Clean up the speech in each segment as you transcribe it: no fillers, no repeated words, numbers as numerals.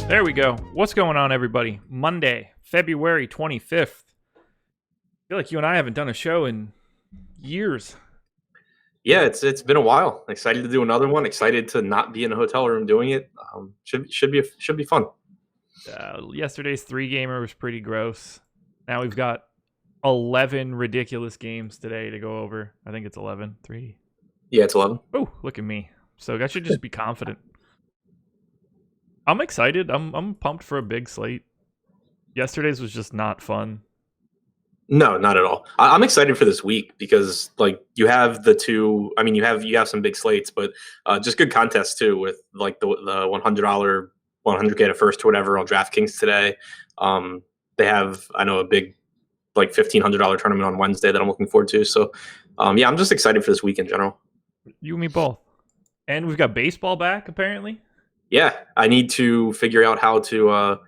There we go. What's going on, everybody? Monday, February 25th. I feel like you and I haven't done a show in years. Yeah, it's been a while. Excited to do another one. Excited to not be in a hotel room doing it. Should be fun. Yesterday's 3-gamer was pretty gross. Now we've got 11 ridiculous games today to go over. I think it's 11. 3. Yeah, it's 11. Oh, look at me. So I should just be confident. I'm excited. I'm pumped for a big slate. Yesterday's was just not fun. No, not at all. I'm excited for this week because you have the two. I mean, you have some big slates, but just good contests too with like the $100 100K to first or whatever on DraftKings today. They have a big like $1,500 tournament on Wednesday that I'm looking forward to. So yeah, I'm just excited for this week in general. You and me both. And we've got baseball back apparently. Yeah, I need to figure out how to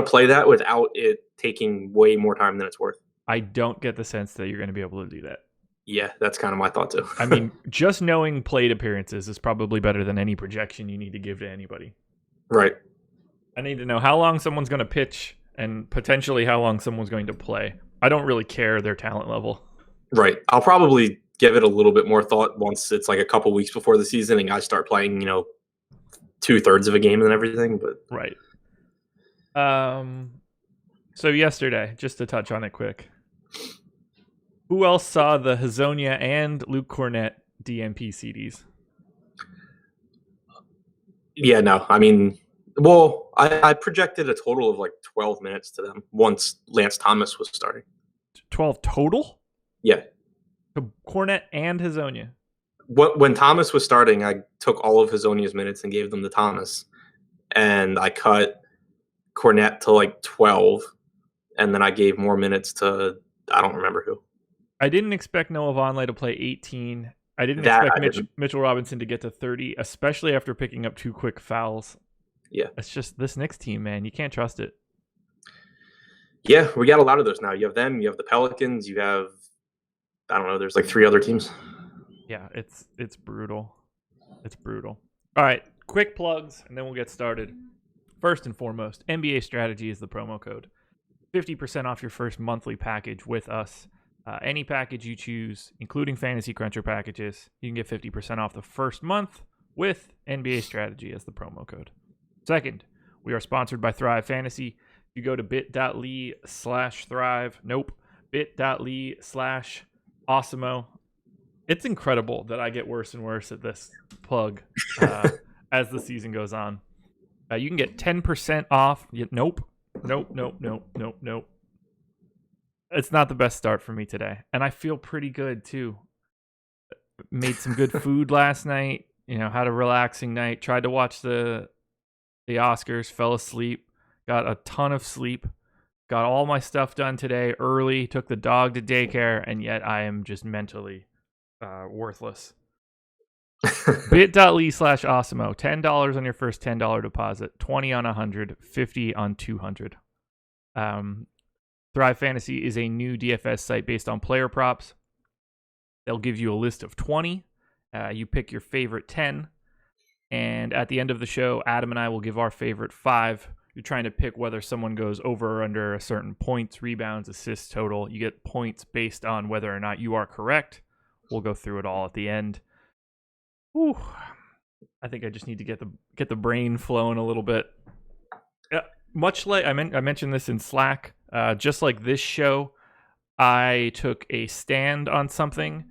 play that without it taking way more time than it's worth. I don't get the sense that you're going to be able to do that. Yeah, that's kind of my thought too. I mean, just knowing plate appearances is probably better than any projection you need to give to anybody. Right. I need to know how long someone's going to pitch and potentially how long someone's going to play. I don't really care their talent level. Right. I'll probably give it a little bit more thought once it's like a couple weeks before the season and guys start playing, 2/3 of a game and everything. But right. So yesterday, just to touch on it quick, who else saw the Hazonia and Luke Cornett DMP CDs? Yeah, no. I mean, well, I projected a total of like 12 minutes to them once Lance Thomas was starting. 12 total? Yeah. So Cornett and Hazonia. When Thomas was starting, I took all of Hazonia's minutes and gave them to Thomas. And I cut Cornett to like 12. And then I gave more minutes to, I don't remember who. I didn't expect Noah Vonleh to play 18. I didn't expect Mitchell Robinson to get to 30, especially after picking up 2 quick fouls. Yeah. It's just this Knicks team, man. You can't trust it. Yeah, we got a lot of those now. You have them, you have the Pelicans, you have, I don't know, there's like 3 other teams. Yeah, it's brutal. It's brutal. All right, quick plugs, and then we'll get started. First and foremost, NBA Strategy is the promo code. 50% off your first monthly package with us. Any package you choose, including Fantasy Cruncher packages, you can get 50% off the first month with NBA Strategy as the promo code. Second, we are sponsored by Thrive Fantasy. If you go to bit.ly/Thrive, bit.ly/Awesemo. It's incredible that I get worse and worse at this plug as the season goes on. You can get 10% off. Nope. It's not the best start for me today. And I feel pretty good, too. Made some good food last night. Had a relaxing night. Tried to watch the Oscars. Fell asleep. Got a ton of sleep. Got all my stuff done today early. Took the dog to daycare. And yet I am just mentally worthless. bit.ly/Awesemo. $10 on your first $10 deposit. $20 on $100. $50 on $200. Thrive Fantasy is a new DFS site based on player props. They'll give you a list of 20. You pick your favorite 10. And at the end of the show, Adam and I will give our favorite 5. You're trying to pick whether someone goes over or under a certain points, rebounds, assists total. You get points based on whether or not you are correct. We'll go through it all at the end. Whew. I think I just need to get the brain flowing a little bit. Yeah, much like I mentioned this in Slack. Just like this show, I took a stand on something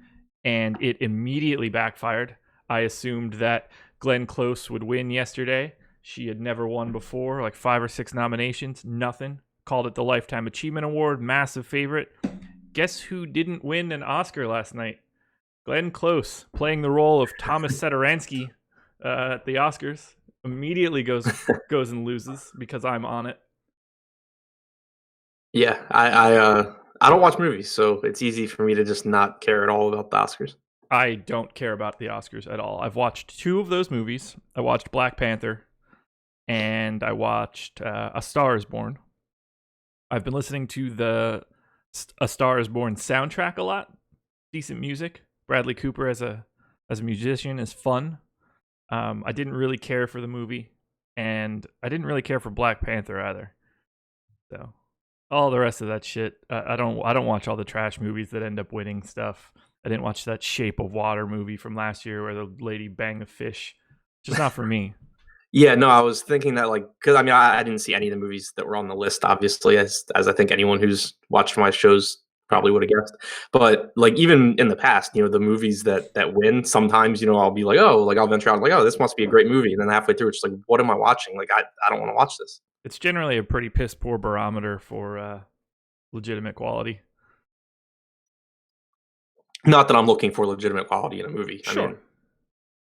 and it immediately backfired. I assumed that Glenn Close would win yesterday. She had never won before, like 5 or 6 nominations, nothing. Called it the Lifetime Achievement Award, massive favorite. Guess who didn't win an Oscar last night? Glenn Close, playing the role of Thomas Sederansky at the Oscars, immediately goes and loses because I'm on it. Yeah, I don't watch movies, so it's easy for me to just not care at all about the Oscars. I don't care about the Oscars at all. I've watched 2 of those movies. I watched Black Panther, and I watched A Star Is Born. I've been listening to the A Star Is Born soundtrack a lot. Decent music. Bradley Cooper as a musician is fun. I didn't really care for the movie. and I didn't really care for Black Panther either. So all the rest of that shit, I don't watch all the trash movies that end up winning stuff. I didn't watch that Shape of Water movie from last year where the lady banged a fish. Just not for me. Yeah, no, I was thinking that, like, because I mean, I didn't see any of the movies that were on the list, obviously, as I think anyone who's watched my shows probably would have guessed. But like, even in the past, the movies that win, sometimes, I'll be like, oh, like I'll venture out like, oh, this must be a great movie, and then halfway through, it's just like, what am I watching? Like, I don't want to watch this. It's generally a pretty piss poor barometer for legitimate quality. Not that I'm looking for legitimate quality in a movie. Sure. I mean,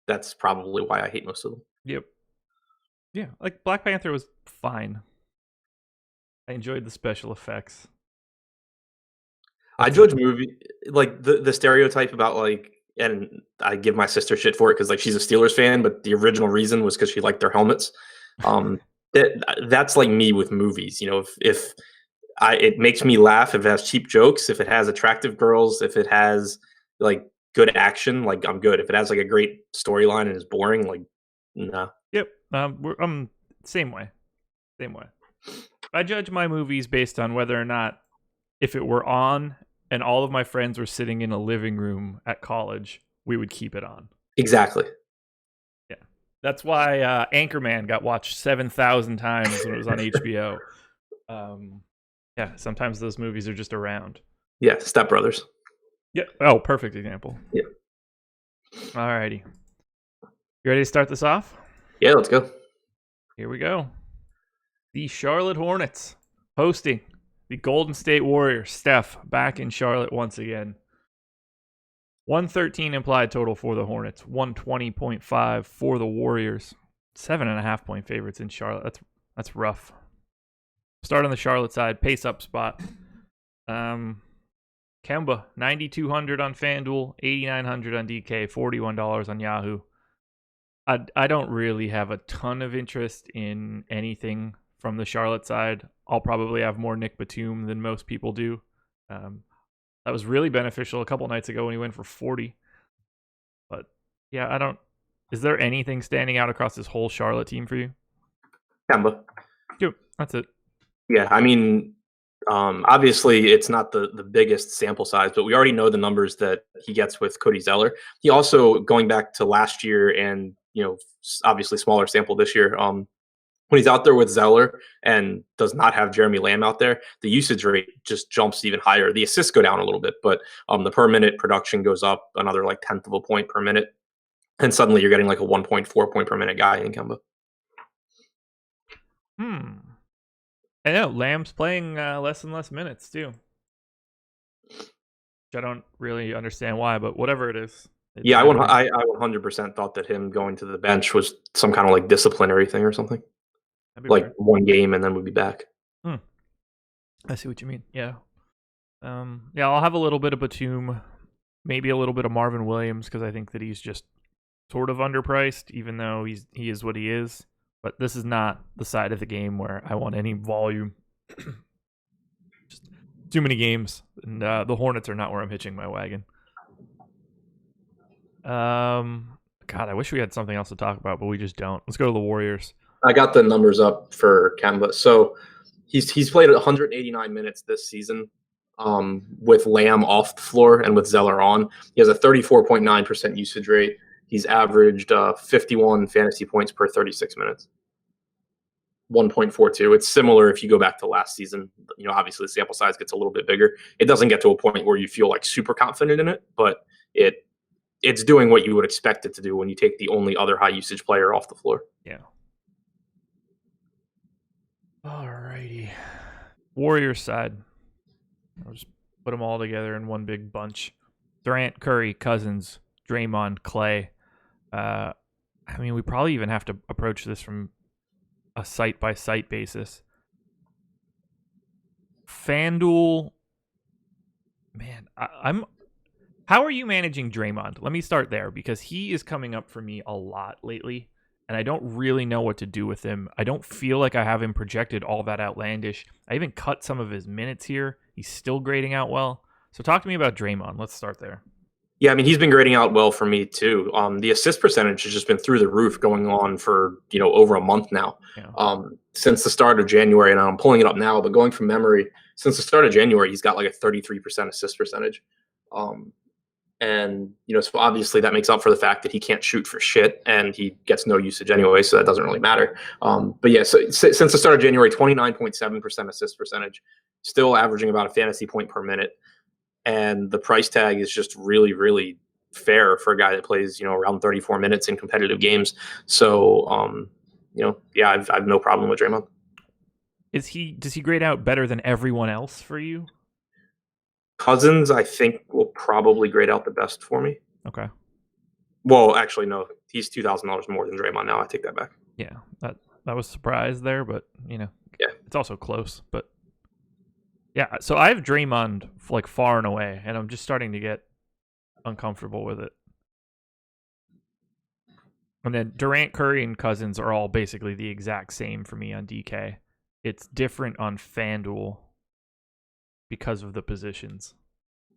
that's probably why I hate most of them. Yep. Yeah, like Black Panther was fine. I enjoyed the special effects. I judge movie like the stereotype about like, and I give my sister shit for it because like she's a Steelers fan, but the original reason was because she liked their helmets. That's like me with movies. If it makes me laugh, if it has cheap jokes, if it has attractive girls, if it has like good action, like I'm good. If it has like a great storyline and is boring, like nah. Yep. Same way. I judge my movies based on whether or not, if it were on and all of my friends were sitting in a living room at college, we would keep it on. Exactly. Yeah. That's why Anchorman got watched 7,000 times when it was on HBO. Yeah, sometimes those movies are just around. Yeah, Step Brothers. Yeah. Oh, perfect example. Yeah. Alrighty. You ready to start this off? Yeah, let's go. Here we go. The Charlotte Hornets hosting the Golden State Warriors. Steph back in Charlotte once again. 113 implied total for the Hornets. 120.5 for the Warriors. 7.5 point favorites in Charlotte. That's rough. Start on the Charlotte side. Pace up spot. Kemba, 9,200 on FanDuel, 8,900 on DK, $41 on Yahoo. I don't really have a ton of interest in anything from the Charlotte side. I'll probably have more Nick Batum than most people do. That was really beneficial a couple nights ago when he went for 40. But yeah, is there anything standing out across this whole Charlotte team for you? Kemba. Yep, that's it. Yeah, I mean, obviously it's not the biggest sample size, but we already know the numbers that he gets with Cody Zeller. He also, going back to last year and, obviously smaller sample this year, when he's out there with Zeller and does not have Jeremy Lamb out there, the usage rate just jumps even higher. The assists go down a little bit, but the per minute production goes up another like 1/10 of a point per minute. And suddenly you're getting like a 1.4 point per minute guy in Kemba. I know Lamb's playing less and less minutes too. Which I don't really understand why, but whatever it is. Yeah, I 100% thought that him going to the bench was some kind of like disciplinary thing or something. Like weird. One game and then we'd be back. I see what you mean. Yeah. I'll have a little bit of Batum, maybe a little bit of Marvin Williams because I think that he's just sort of underpriced, even though he is what he is. But this is not the side of the game where I want any volume. Just too many games, and the Hornets are not where I'm hitching my wagon. God, I wish we had something else to talk about, but we just don't. Let's go to the Warriors. I got the numbers up for Kemba. So he's played 189 minutes this season with Lamb off the floor and with Zeller on. He has a 34.9% usage rate. He's averaged 51 fantasy points per 36 minutes. 1.42. It's similar if you go back to last season. Obviously the sample size gets a little bit bigger. It doesn't get to a point where you feel like super confident in it, but it's doing what you would expect it to do when you take the only other high usage player off the floor. Yeah. Alrighty. Warriors side. I'll just put them all together in one big bunch. Durant, Curry, Cousins, Draymond, Clay. We probably even have to approach this from a site-by-site basis. FanDuel, man, how are you managing Draymond? Let me start there because he is coming up for me a lot lately, and I don't really know what to do with him. I don't feel like I have him projected all that outlandish. I even cut some of his minutes here. He's still grading out well. So talk to me about Draymond. Let's start there. Yeah, I mean, he's been grading out well for me too. The assist percentage has just been through the roof, going on for over a month now. Yeah. Since the start of January, and I'm pulling it up now, but going from memory, since the start of January, he's got like a 33% assist percentage. And so obviously that makes up for the fact that he can't shoot for shit, and he gets no usage anyway, so that doesn't really matter. But yeah, so since the start of January, 29.7% assist percentage, still averaging about a fantasy point per minute. And the price tag is just really, really fair for a guy that plays, around 34 minutes in competitive games. So, yeah, I've no problem with Draymond. Does he grade out better than everyone else for you? Cousins, I think, will probably grade out the best for me. Okay. Well, actually, no, he's $2,000 more than Draymond now. I take that back. Yeah, that was a surprise there, but yeah, it's also close. But yeah, so I have Draymond like far and away, and I'm just starting to get uncomfortable with it. And then Durant, Curry, and Cousins are all basically the exact same for me on DK. It's different on FanDuel because of the positions.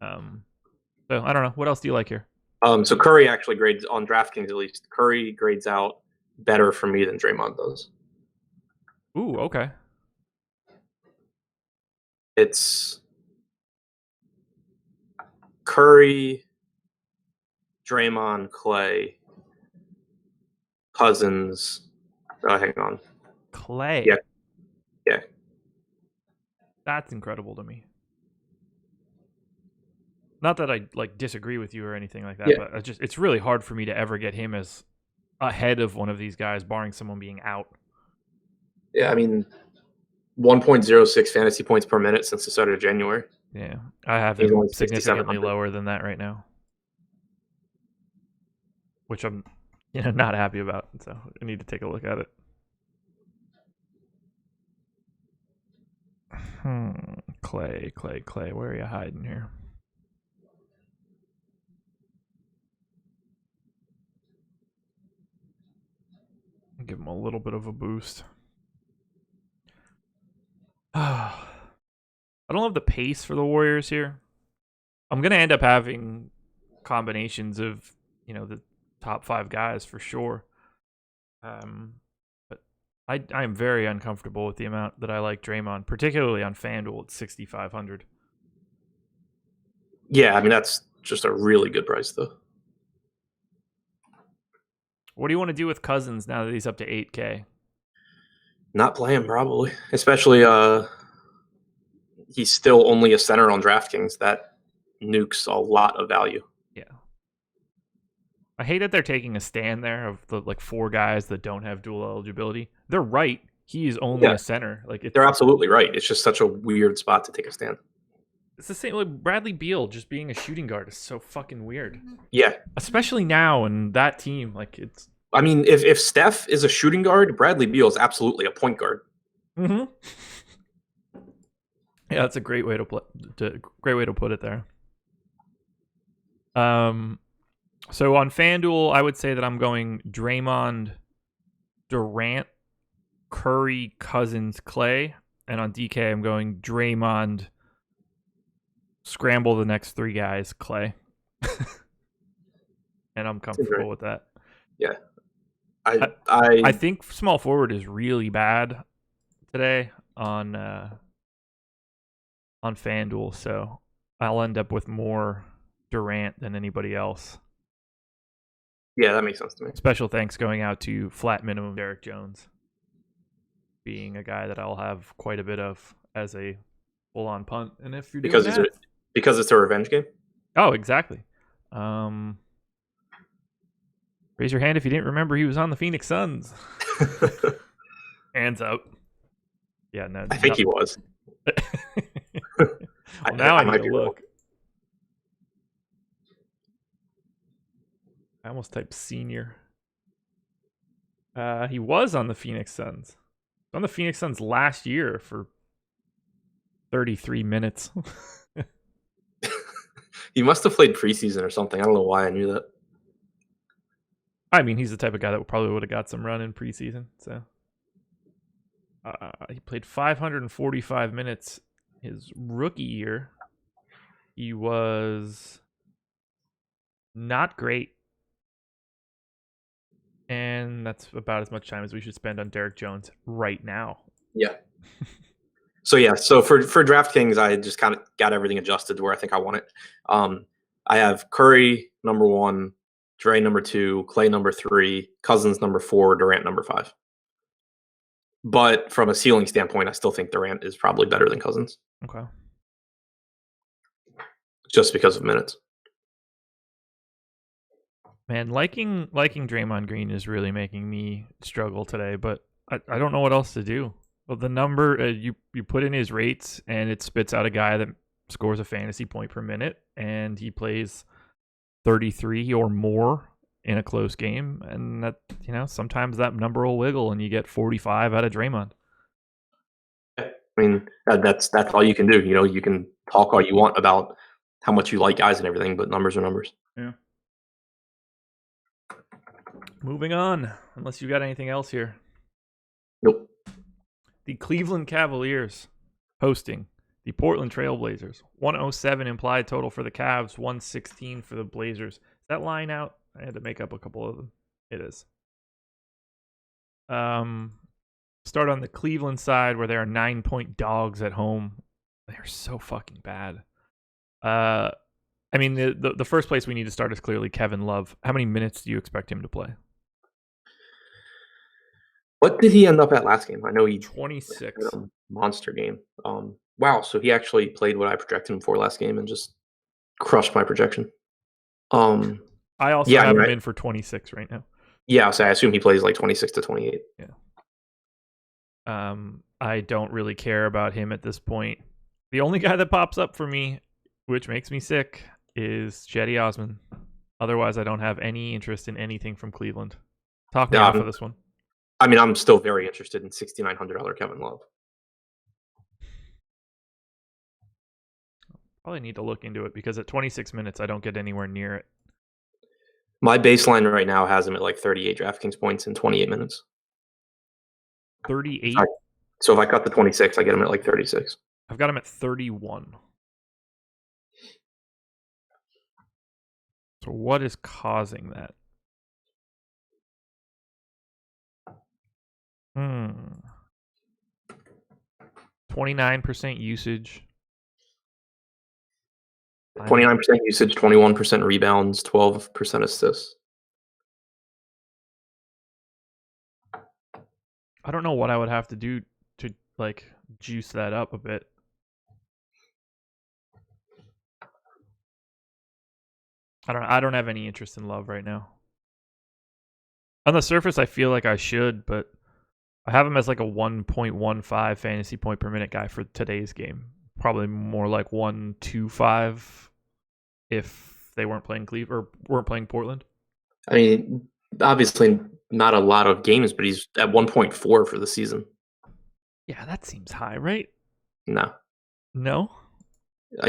So I don't know. What else do you like here? So Curry actually grades on DraftKings, at least. Curry grades out better for me than Draymond does. Ooh, okay. It's Curry, Draymond, Clay, Cousins. Hang on. Clay. Yeah. That's incredible to me. Not that I like disagree with you or anything like that, but it's really hard for me to ever get him as ahead of one of these guys, barring someone being out. Yeah, I mean, 1.06 fantasy points per minute since the start of January. Yeah, I have him significantly lower than that right now, which I'm not happy about. So I need to take a look at it. Clay. Where are you hiding here? Give him a little bit of a boost. I don't have the pace for the Warriors here. I'm going to end up having combinations of, the top 5 guys for sure. But I am very uncomfortable with the amount that I like Draymond, particularly on FanDuel at 6,500. Yeah, I mean, that's just a really good price, though. What do you want to do with Cousins now that he's up to 8K? Not play him, probably. Especially, he's still only a center on DraftKings. That nukes a lot of value. Yeah. I hate that they're taking a stand there of the 4 guys that don't have dual eligibility. They're right. He is only a center. They're absolutely right. It's just such a weird spot to take a stand. It's the same like Bradley Beal just being a shooting guard is so fucking weird. Yeah. Especially now in that team. It's I mean, if Steph is a shooting guard, Bradley Beal is absolutely a point guard. Mm-hmm. Yeah, that's a great way to put it there. So on FanDuel, I would say that I'm going Draymond, Durant, Curry, Cousins, Clay, and on DK I'm going Draymond, scramble the next 3 guys, Clay. And I'm comfortable with that. Yeah. I think small forward is really bad today on FanDuel, so I'll end up with more Durant than anybody else. Yeah, that makes sense to me. Special thanks going out to flat minimum Derek Jones, being a guy that I'll have quite a bit of as a full-on punt. And if you're because it's a revenge game. Oh, exactly. Raise your hand if you didn't remember he was on the Phoenix Suns. Hands up. Yeah, no. I think he was. Now I need to look. I almost typed senior. He was on the Phoenix Suns. On the Phoenix Suns last year for 33 minutes. He must have played preseason or something. I don't know why I knew that. I mean, he's the type of guy that probably would have got some run in preseason. So he played 545 minutes his rookie year. He was Not great. And that's about as much time as we should spend on Derek Jones right now. Yeah. So for DraftKings, I just kind of got everything adjusted to where I think I want it. I have Curry number 1, Dre number 2, Clay number 3, Cousins number 4, Durant number 5. But from a ceiling standpoint, I still think Durant is probably better than Cousins. Okay. Just because of minutes. Man, liking Draymond Green is really making me struggle today, but I don't know what else to do. Well, the number you put in his rates, and it spits out a guy that scores a fantasy point per minute, and he plays 33 or more in a close game, and that sometimes that number will wiggle, and you get 45 out of Draymond. I mean, that's all you can do. You can talk all you want about how much you like guys and everything, but numbers are numbers. Yeah. Moving on, unless you got anything else here. Nope. The Cleveland Cavaliers hosting the Portland Trailblazers. 107 implied total for the Cavs, 116 for the Blazers. Is that line out? I had to make up a couple of them. It is. Start on the Cleveland side, where they are 9-point dogs at home. They're so fucking bad. I mean, the first place we need to start is clearly Kevin Love. How many minutes do you expect him to play? What did he end up at last game? I know he 26. had a monster game. Wow, so he actually played what I projected him for last game and just crushed my projection. I also have him in for 26 right now. Yeah, so I assume he plays like 26 to 28. Yeah. I don't really care about him at this point. The only guy that pops up for me, which makes me sick, is Cedi Osman. Otherwise, I don't have any interest in anything from Cleveland. Talk me off of this one. I mean, I'm still very interested in $6,900 Kevin Love. Probably need to look into it, because at 26 minutes, I don't get anywhere near it. My baseline right now has him at like 38 DraftKings points in 28 minutes. 38? So if I cut the 26, I get him at like 36. I've got him at 31. So what is causing that? 29% usage. 29% usage, 21% rebounds, 12% assists. I don't know what I would have to do to like juice that up a bit. I don't have any interest in Love right now. On the surface, I feel like I should, but I have him as like a 1.15 fantasy point per minute guy for today's game. Probably more like 1.25 if they weren't playing Cleveland or weren't playing Portland. I mean, obviously not a lot of games, but he's at 1.4 for the season. Yeah, that seems high, right? No.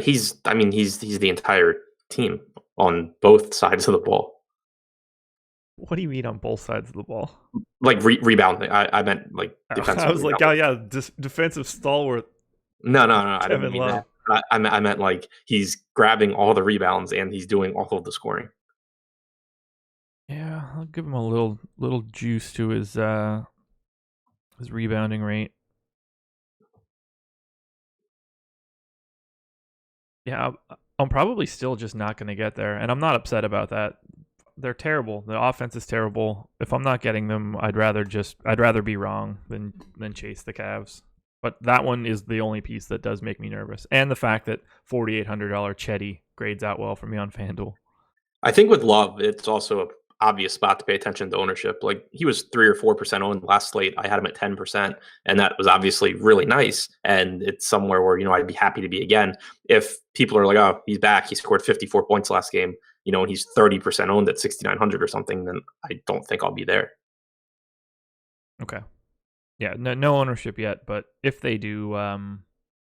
He's the entire team on both sides of the ball. What do you mean on both sides of the ball? Like rebounding. I meant like defensive. I was like, oh yeah, defensive stalwart. No. I didn't mean that. I meant like he's grabbing all the rebounds and he's doing all of the scoring. Yeah, I'll give him a little juice to his rebounding rate. Yeah, I'm probably still just not going to get there, and I'm not upset about that. They're terrible. The offense is terrible. If I'm not getting them, I'd rather be wrong than chase the Cavs. But that one is the only piece that does make me nervous, and the fact that $4,800 Cedi grades out well for me on FanDuel. I think with Love, it's also an obvious spot to pay attention to ownership. Like he was 3 or 4% owned last slate. I had him at 10%, and that was obviously really nice. And it's somewhere where I'd be happy to be again. If people are like, oh, he's back, he scored 54 points last game, and he's 30% owned at 6,900 or something, then I don't think I'll be there. Okay. Yeah, no ownership yet, but if they do,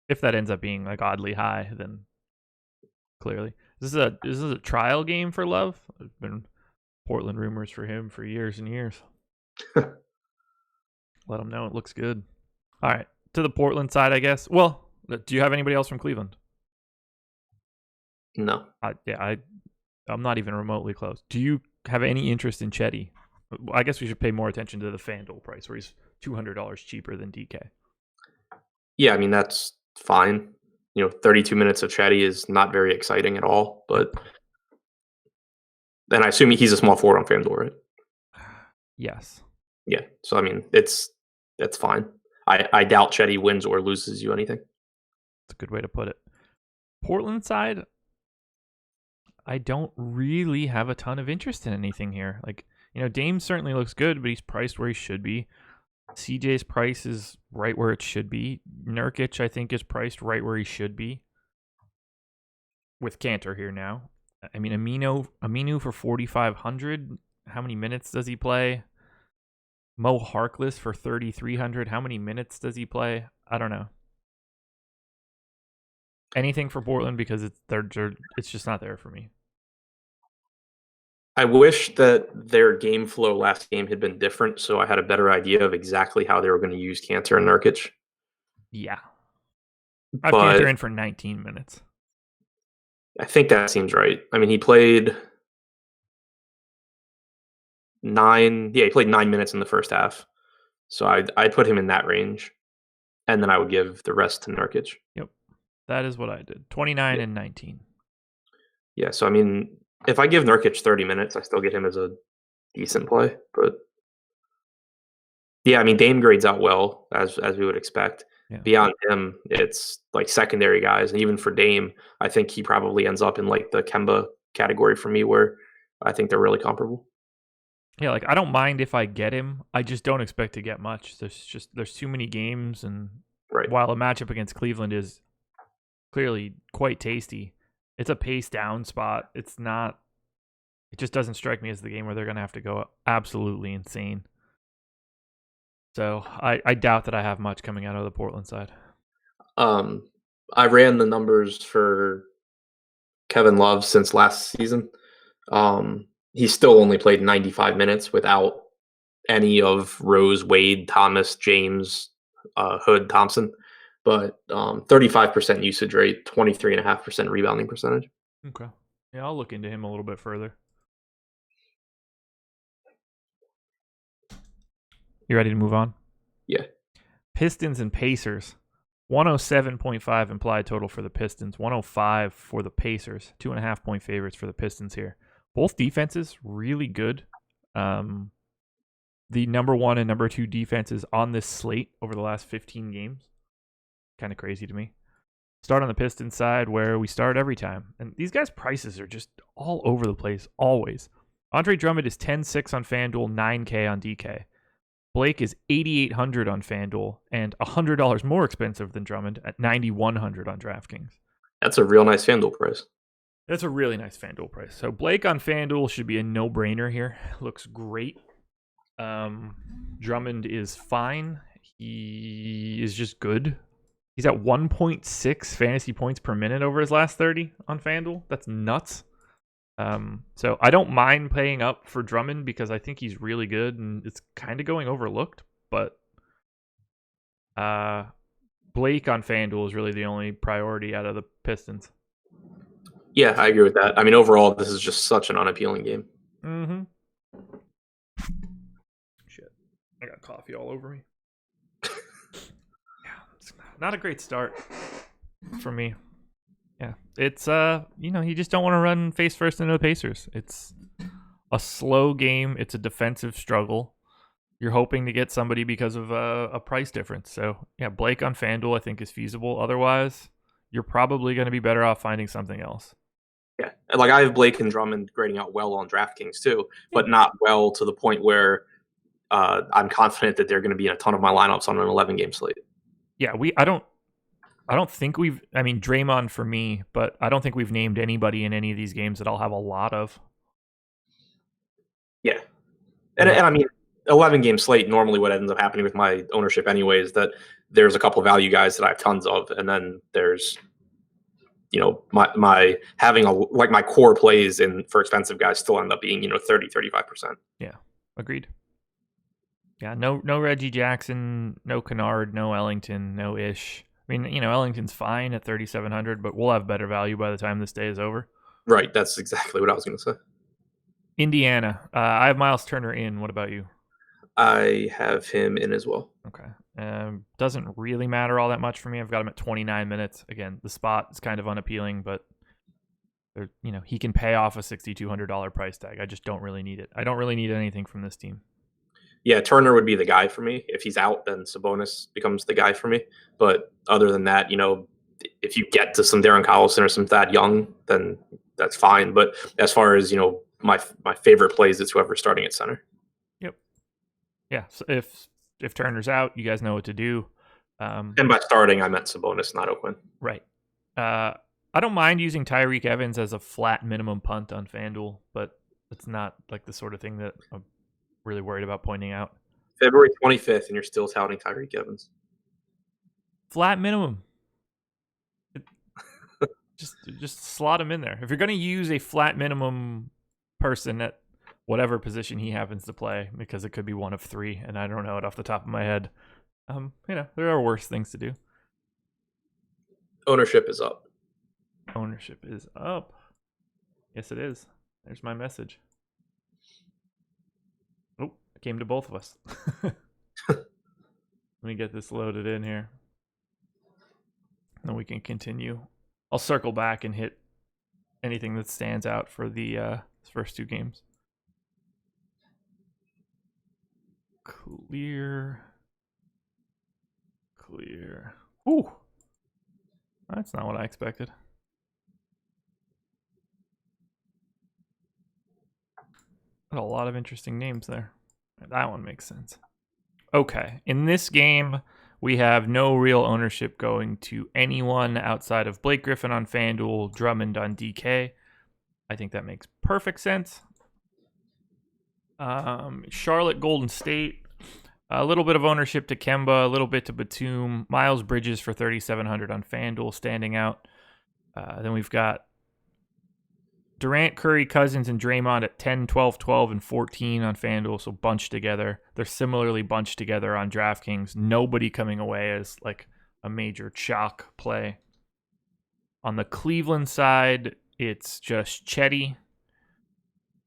if that ends up being like oddly high, then clearly this is a trial game for Love. There's been Portland rumors for him for years and years. Let him know it looks good. All right, to the Portland side, I guess. Well, do you have anybody else from Cleveland? No. I I'm not even remotely close. Do you have any interest in Chetty? I guess we should pay more attention to the FanDuel price, where he's $200 cheaper than DK. Yeah, I mean, that's fine. 32 minutes of Chetty is not very exciting at all, but then I assume he's a small forward on FanDuel, right? Yes. Yeah, so I mean, that's fine. I doubt Chetty wins or loses you anything. That's a good way to put it. Portland side, I don't really have a ton of interest in anything here. Like, Dame certainly looks good, but he's priced where he should be. CJ's price is right where it should be. Nurkic, I think, is priced right where he should be. With Cantor here now. I mean, Aminu for 4,500. How many minutes does he play? Mo Harkless for 3,300. How many minutes does he play? I don't know. Anything for Portland, because it's just not there for me. I wish that their game flow last game had been different, so I had a better idea of exactly how they were going to use Cantor and Nurkic. Yeah. I've Cantor in for 19 minutes. I think that seems right. I mean, he played 9 minutes in the first half. So I'd put him in that range, and then I would give the rest to Nurkic. Yep. That is what I did. 29 and 19. Yeah, so I mean, if I give Nurkic 30 minutes, I still get him as a decent play. But yeah, I mean, Dame grades out well, as we would expect. Yeah. Beyond him, it's like secondary guys. And even for Dame, I think he probably ends up in like the Kemba category for me, where I think they're really comparable. Yeah, like I don't mind if I get him. I just don't expect to get much. There's too many games, and while a matchup against Cleveland is clearly quite tasty, it's a pace down spot. It just doesn't strike me as the game where they're going to have to go absolutely insane. So I doubt that I have much coming out of the Portland side. I ran the numbers for Kevin Love since last season. He still only played 95 minutes without any of Rose, Wade, Thomas, James, Hood, Thompson. But 35% usage rate, 23.5% rebounding percentage. Okay. Yeah, I'll look into him a little bit further. You ready to move on? Yeah. Pistons and Pacers. 107.5 implied total for the Pistons. 105 for the Pacers. 2.5-point favorites for the Pistons here. Both defenses really good. The number 1 and number 2 defenses on this slate over the last 15 games. Kind of crazy to me. Start on the Pistons side, where we start every time. And these guys' prices are just all over the place, always. Andre Drummond is 10-6 on FanDuel, 9K on DK. Blake is 8,800 on FanDuel and $100 more expensive than Drummond at 9,100 on DraftKings. That's a real nice FanDuel price. That's a really nice FanDuel price. So Blake on FanDuel should be a no-brainer here. Looks great. Drummond is fine. He is just good. He's at 1.6 fantasy points per minute over his last 30 on FanDuel. That's nuts. So I don't mind paying up for Drummond because I think he's really good and it's kind of going overlooked. But Blake on FanDuel is really the only priority out of the Pistons. Yeah, I agree with that. I mean, overall, this is just such an unappealing game. Mm-hmm. Shit. I got coffee all over me. Yeah, it's not a great start for me. Yeah, it's you just don't want to run face first into the Pacers. It's a slow game. It's a defensive struggle. You're hoping to get somebody because of a price difference. So yeah, Blake on FanDuel I think is feasible. Otherwise, you're probably going to be better off finding something else. Yeah, like I have Blake and Drummond grading out well on DraftKings too, but not well to the point where I'm confident that they're going to be in a ton of my lineups on an 11-game slate. Yeah, I don't think Draymond for me, but I don't think we've named anybody in any of these games that I'll have a lot of. Yeah. And I mean, 11-game slate, normally what ends up happening with my ownership anyway is that there's a couple of value guys that I have tons of, and then there's, my having my core plays for expensive guys still end up being, 30, 35%. Yeah, agreed. Yeah, no Reggie Jackson, no Kennard, no Ellington, no Ish. I mean, Ellington's fine at 3,700, but we'll have better value by the time this day is over. Right. That's exactly what I was going to say. Indiana. I have Miles Turner in. What about you? I have him in as well. Okay. Doesn't really matter all that much for me. I've got him at 29 minutes. Again, the spot is kind of unappealing, but he can pay off a $6,200 price tag. I just don't really need it. I don't really need anything from this team. Yeah, Turner would be the guy for me. If he's out, then Sabonis becomes the guy for me. But other than that, if you get to some Darren Collison or some Thad Young, then that's fine. But as far as my favorite plays, it's whoever's starting at center. Yep. Yeah. So if Turner's out, you guys know what to do. And by starting, I meant Sabonis, not O'Quinn. Right. I don't mind using Tyreek Evans as a flat minimum punt on FanDuel, but it's not like the sort of thing that I'm really worried about pointing out. February 25th, and you're still touting Tyreek Evans. Flat minimum. Just slot him in there. If you're going to use a flat minimum person at whatever position he happens to play, because it could be one of three, and I don't know it off the top of my head. There are worse things to do. Ownership is up. Ownership is up. Yes, it is. There's my message. Oh, it came to both of us. Let me get this loaded in here. Then we can continue. I'll circle back and hit anything that stands out for the first two games. Clear. Ooh. That's not what I expected. A lot of interesting names there. That one makes sense. Okay. In this game, we have no real ownership going to anyone outside of Blake Griffin on FanDuel, Drummond on DK. I think that makes perfect sense. Charlotte, Golden State. A little bit of ownership to Kemba, a little bit to Batum. Miles Bridges for 3,700 on FanDuel standing out. Then we've got Durant, Curry, Cousins, and Draymond at 10, 12, 12, and 14 on FanDuel, so bunched together. They're similarly bunched together on DraftKings. Nobody coming away as like a major chalk play. On the Cleveland side, it's just Chetty.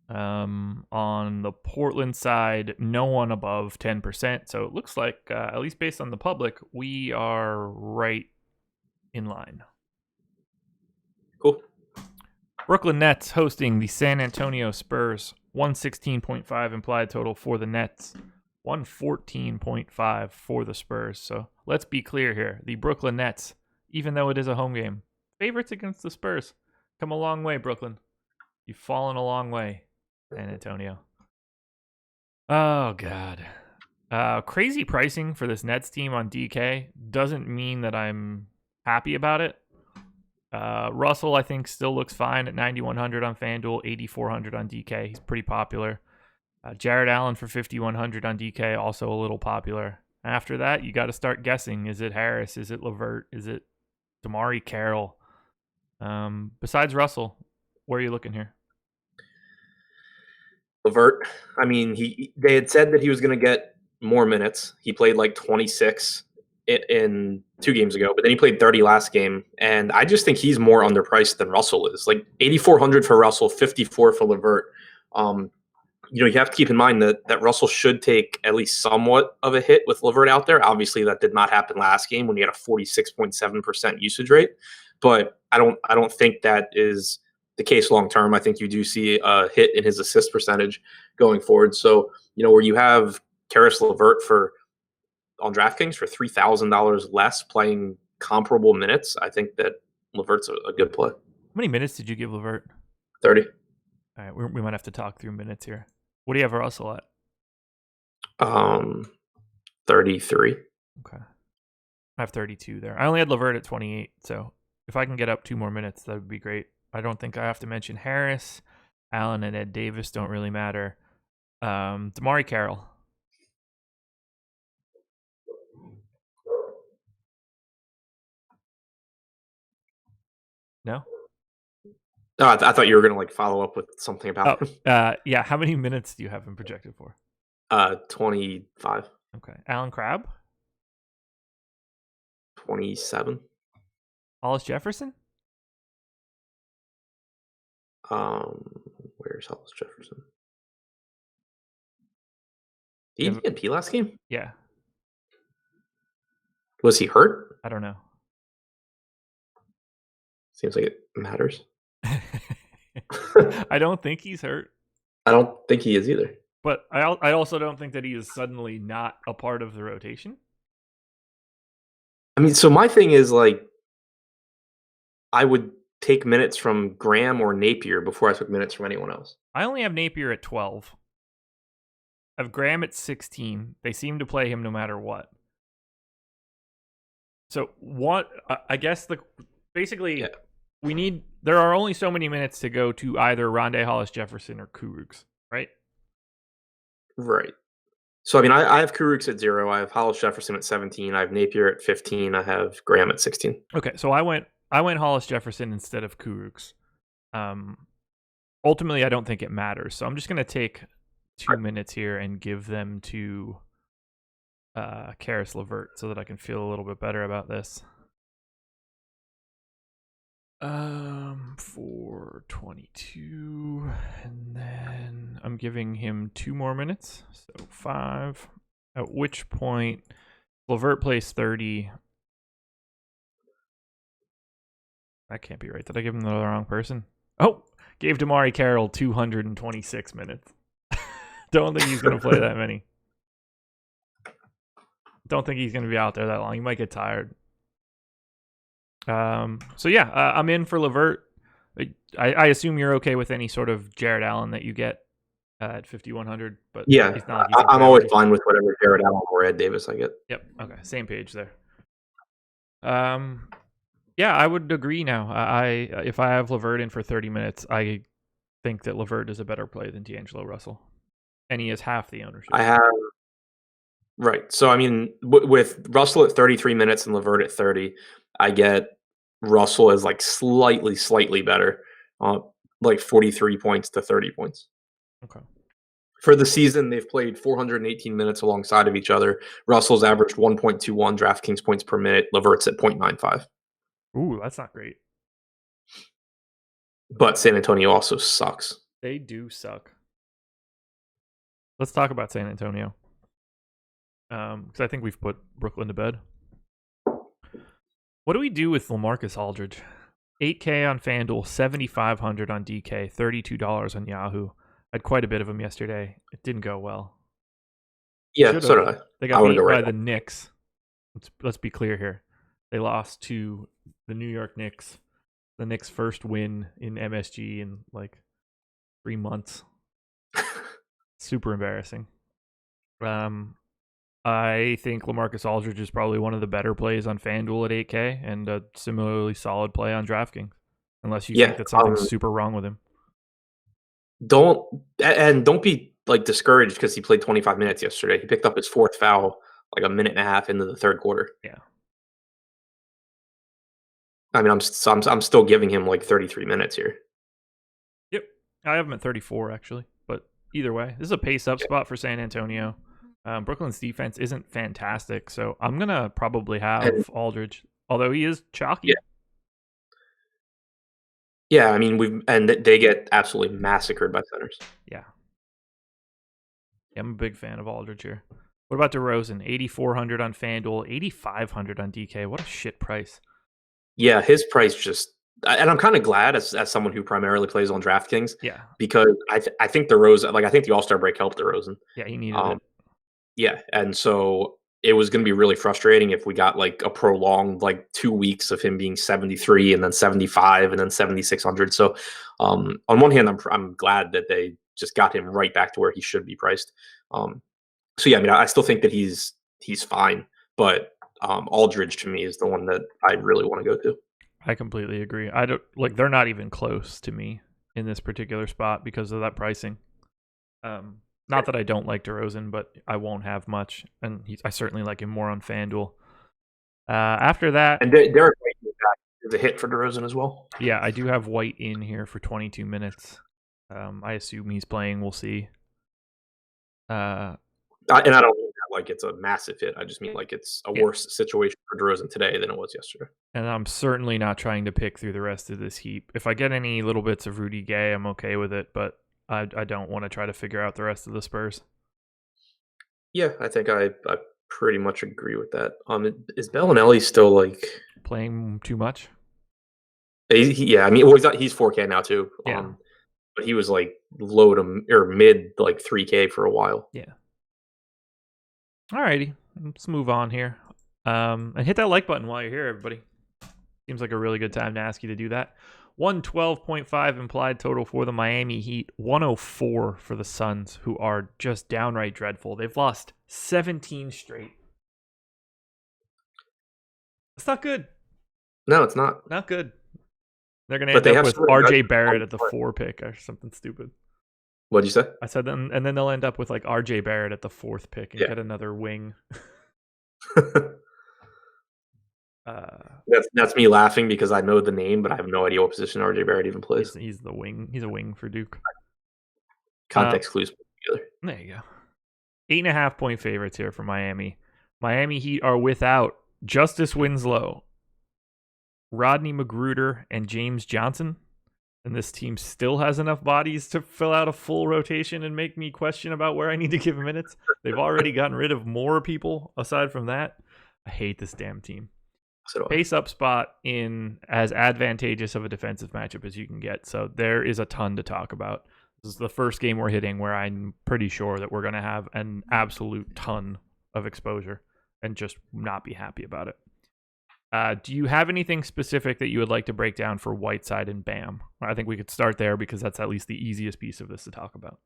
On the Portland side, no one above 10%. So it looks like, at least based on the public, we are right in line. Cool. Brooklyn Nets hosting the San Antonio Spurs. 116.5 implied total for the Nets. 114.5 for the Spurs. So let's be clear here. The Brooklyn Nets, even though it is a home game, favorites against the Spurs. Come a long way, Brooklyn. You've fallen a long way, San Antonio. Oh, God. Crazy pricing for this Nets team on DK doesn't mean that I'm happy about it. Russell, I think, still looks fine at 9,100 on FanDuel, 8,400 on DK. He's pretty popular. Jared Allen for 5,100 on DK, also a little popular. After that, you got to start guessing. Is it Harris? Is it LeVert? Is it Damari Carroll? Besides Russell, where are you looking here? LeVert. I mean, they had said that he was going to get more minutes. He played like 26 in 2 games ago, but then he played 30 last game, and I just think he's more underpriced than Russell is. Like 8,400 for Russell, 54 for LeVert. You have to keep in mind that Russell should take at least somewhat of a hit with LeVert out there. Obviously, that did not happen last game when he had a 46.7% usage rate, but I don't think that is the case long term. I think you do see a hit in his assist percentage going forward. So where you have Karis LeVert on DraftKings for $3,000 less playing comparable minutes, I think that LeVert's a good play. How many minutes did you give LeVert? 30. All right, we might have to talk through minutes here. What do you have Russell at? 33. Okay. I have 32 there. I only had LeVert at 28, so if I can get up 2 more minutes, that would be great. I don't think I have to mention Harris. Allen and Ed Davis don't really matter. Damari Carroll. No? No, I thought you were going to follow up with something about him. Yeah. How many minutes do you have him projected for? 25. Okay. Alan Crabb? 27. Hollis Jefferson? Where's Hollis Jefferson? Did he get P last game? Yeah. Was he hurt? I don't know. Seems like it matters. I don't think he's hurt. I don't think he is either. But I also don't think that he is suddenly not a part of the rotation. I mean, so my thing is like, I would take minutes from Graham or Napier before I took minutes from anyone else. I only have Napier at 12. I have Graham at 16. They seem to play him no matter what. So what? I guess basically there are only so many minutes to go to either Rondé Hollis Jefferson or Kurucs, right? Right. So I mean, I have Kurucs at 0. I have Hollis Jefferson at 17. I have Napier at 15. I have Graham at 16. Okay, so I went Hollis Jefferson instead of Kurucs. Ultimately, I don't think it matters. So I'm just going to take 2 minutes here and give them to Karis LeVert so that I can feel a little bit better about this. 4:22, and then I'm giving him 2 more minutes, so 5. At which point, LeVert plays 30. That can't be right. Did I give him the wrong person? Oh, gave Damari Carroll 226 minutes. Don't think he's going to play that many. Don't think he's going to be out there that long. He might get tired. So yeah, I'm in for LeVert. I assume you're okay with any sort of Jared Allen that you get at 5,100. But yeah, it's not like I'm always fine with whatever Jared Allen or Ed Davis I get. Yep. Okay. Same page there. Yeah, I would agree now. If I have LeVert in for 30 minutes, I think that LeVert is a better play than D'Angelo Russell, and he has half the ownership. I have right. So I mean, with Russell at 33 minutes and LeVert at 30, I get Russell as like slightly better, like 43 points to 30 points. Okay. For the season, they've played 418 minutes alongside of each other. Russell's averaged 1.21 DraftKings points per minute. LeVert's at 0.95. Ooh, that's not great. But San Antonio also sucks. They do suck. Let's talk about San Antonio. Because I think we've put Brooklyn to bed. What do we do with LaMarcus Aldridge? $8K on FanDuel, $7,500 on DK, $32 on Yahoo. I had quite a bit of them yesterday. It didn't go well. Yeah, so did I. They got beat by the Knicks. Let's be clear here. They lost to the New York Knicks. The Knicks' first win in MSG in like 3 months. Super embarrassing. I think LaMarcus Aldridge is probably one of the better plays on FanDuel at 8K and a similarly solid play on DraftKings. Unless you think that something's super wrong with him. Don't be like discouraged because he played 25 minutes yesterday. He picked up his 4th foul like a minute and a half into the 3rd quarter. Yeah. I mean, I'm still giving him like 33 minutes here. Yep, I have him at 34 actually. But either way, this is a pace-up spot for San Antonio. Brooklyn's defense isn't fantastic, so I'm gonna probably have Aldridge, although he is chalky. Yeah, I mean they get absolutely massacred by centers. Yeah, I'm a big fan of Aldridge here. What about DeRozan? 8,400 on FanDuel, 8,500 on DK. What a shit price. Yeah, his price just, and I'm kind of glad as someone who primarily plays on DraftKings. Yeah, because I think DeRozan, like I think the All-Star break helped DeRozan. Yeah, he needed it. Yeah, and so it was going to be really frustrating if we got like a prolonged like 2 weeks of him being 73 and then 75 and then 7,600. So on one hand, I'm glad that they just got him right back to where he should be priced. So yeah, I mean, I still think that he's fine, but Aldridge to me is the one that I really want to go to. I completely agree. I don't like they're not even close to me in this particular spot because of that pricing. Not that I don't like DeRozan, but I won't have much, and I certainly like him more on FanDuel. After that, and Derek White is a hit for DeRozan as well. Yeah, I do have White in here for 22 minutes. I assume he's playing. We'll see. And I don't mean that like it's a massive hit. I just mean like it's a Yeah. worse situation for DeRozan today than it was yesterday. And I'm certainly not trying to pick through the rest of this heap. If I get any little bits of Rudy Gay, I'm okay with it, but I don't want to try to figure out the rest of the Spurs. Yeah, I think I pretty much agree with that. Is Bellinelli still like Playing too much? yeah, I mean, well, he's 4K now too. Yeah. But he was like low to or mid like 3K for a while. Yeah. Alrighty, let's move on here. And hit that like button while you're here, everybody. Seems like a really good time to ask you to do that. 112.5 implied total for the Miami Heat. 104 for the Suns, who are just downright dreadful. They've lost 17 straight. It's not good. No, it's not. Not good. They're going to end up with RJ Barrett at the 4 pick or something stupid. What'd you say? I said them, and then they'll end up with like RJ Barrett at the 4th pick and get another wing. That's me laughing because I know the name, but I have no idea what position RJ Barrett even plays. He's the wing. He's a wing for Duke. Context clues together. There you go. 8.5 point favorites here for Miami. Miami Heat are without Justice Winslow, Rodney Magruder, and James Johnson. And this team still has enough bodies to fill out a full rotation and make me question about where I need to give minutes. They've already gotten rid of more people aside from that. I hate this damn team. Pace up spot in as advantageous of a defensive matchup as you can get. So there is a ton to talk about. This is the first game we're hitting where I'm pretty sure that we're going to have an absolute ton of exposure and just not be happy about it. Do you have anything specific that you would like to break down for Whiteside and Bam? I think we could start there because that's at least the easiest piece of this to talk about.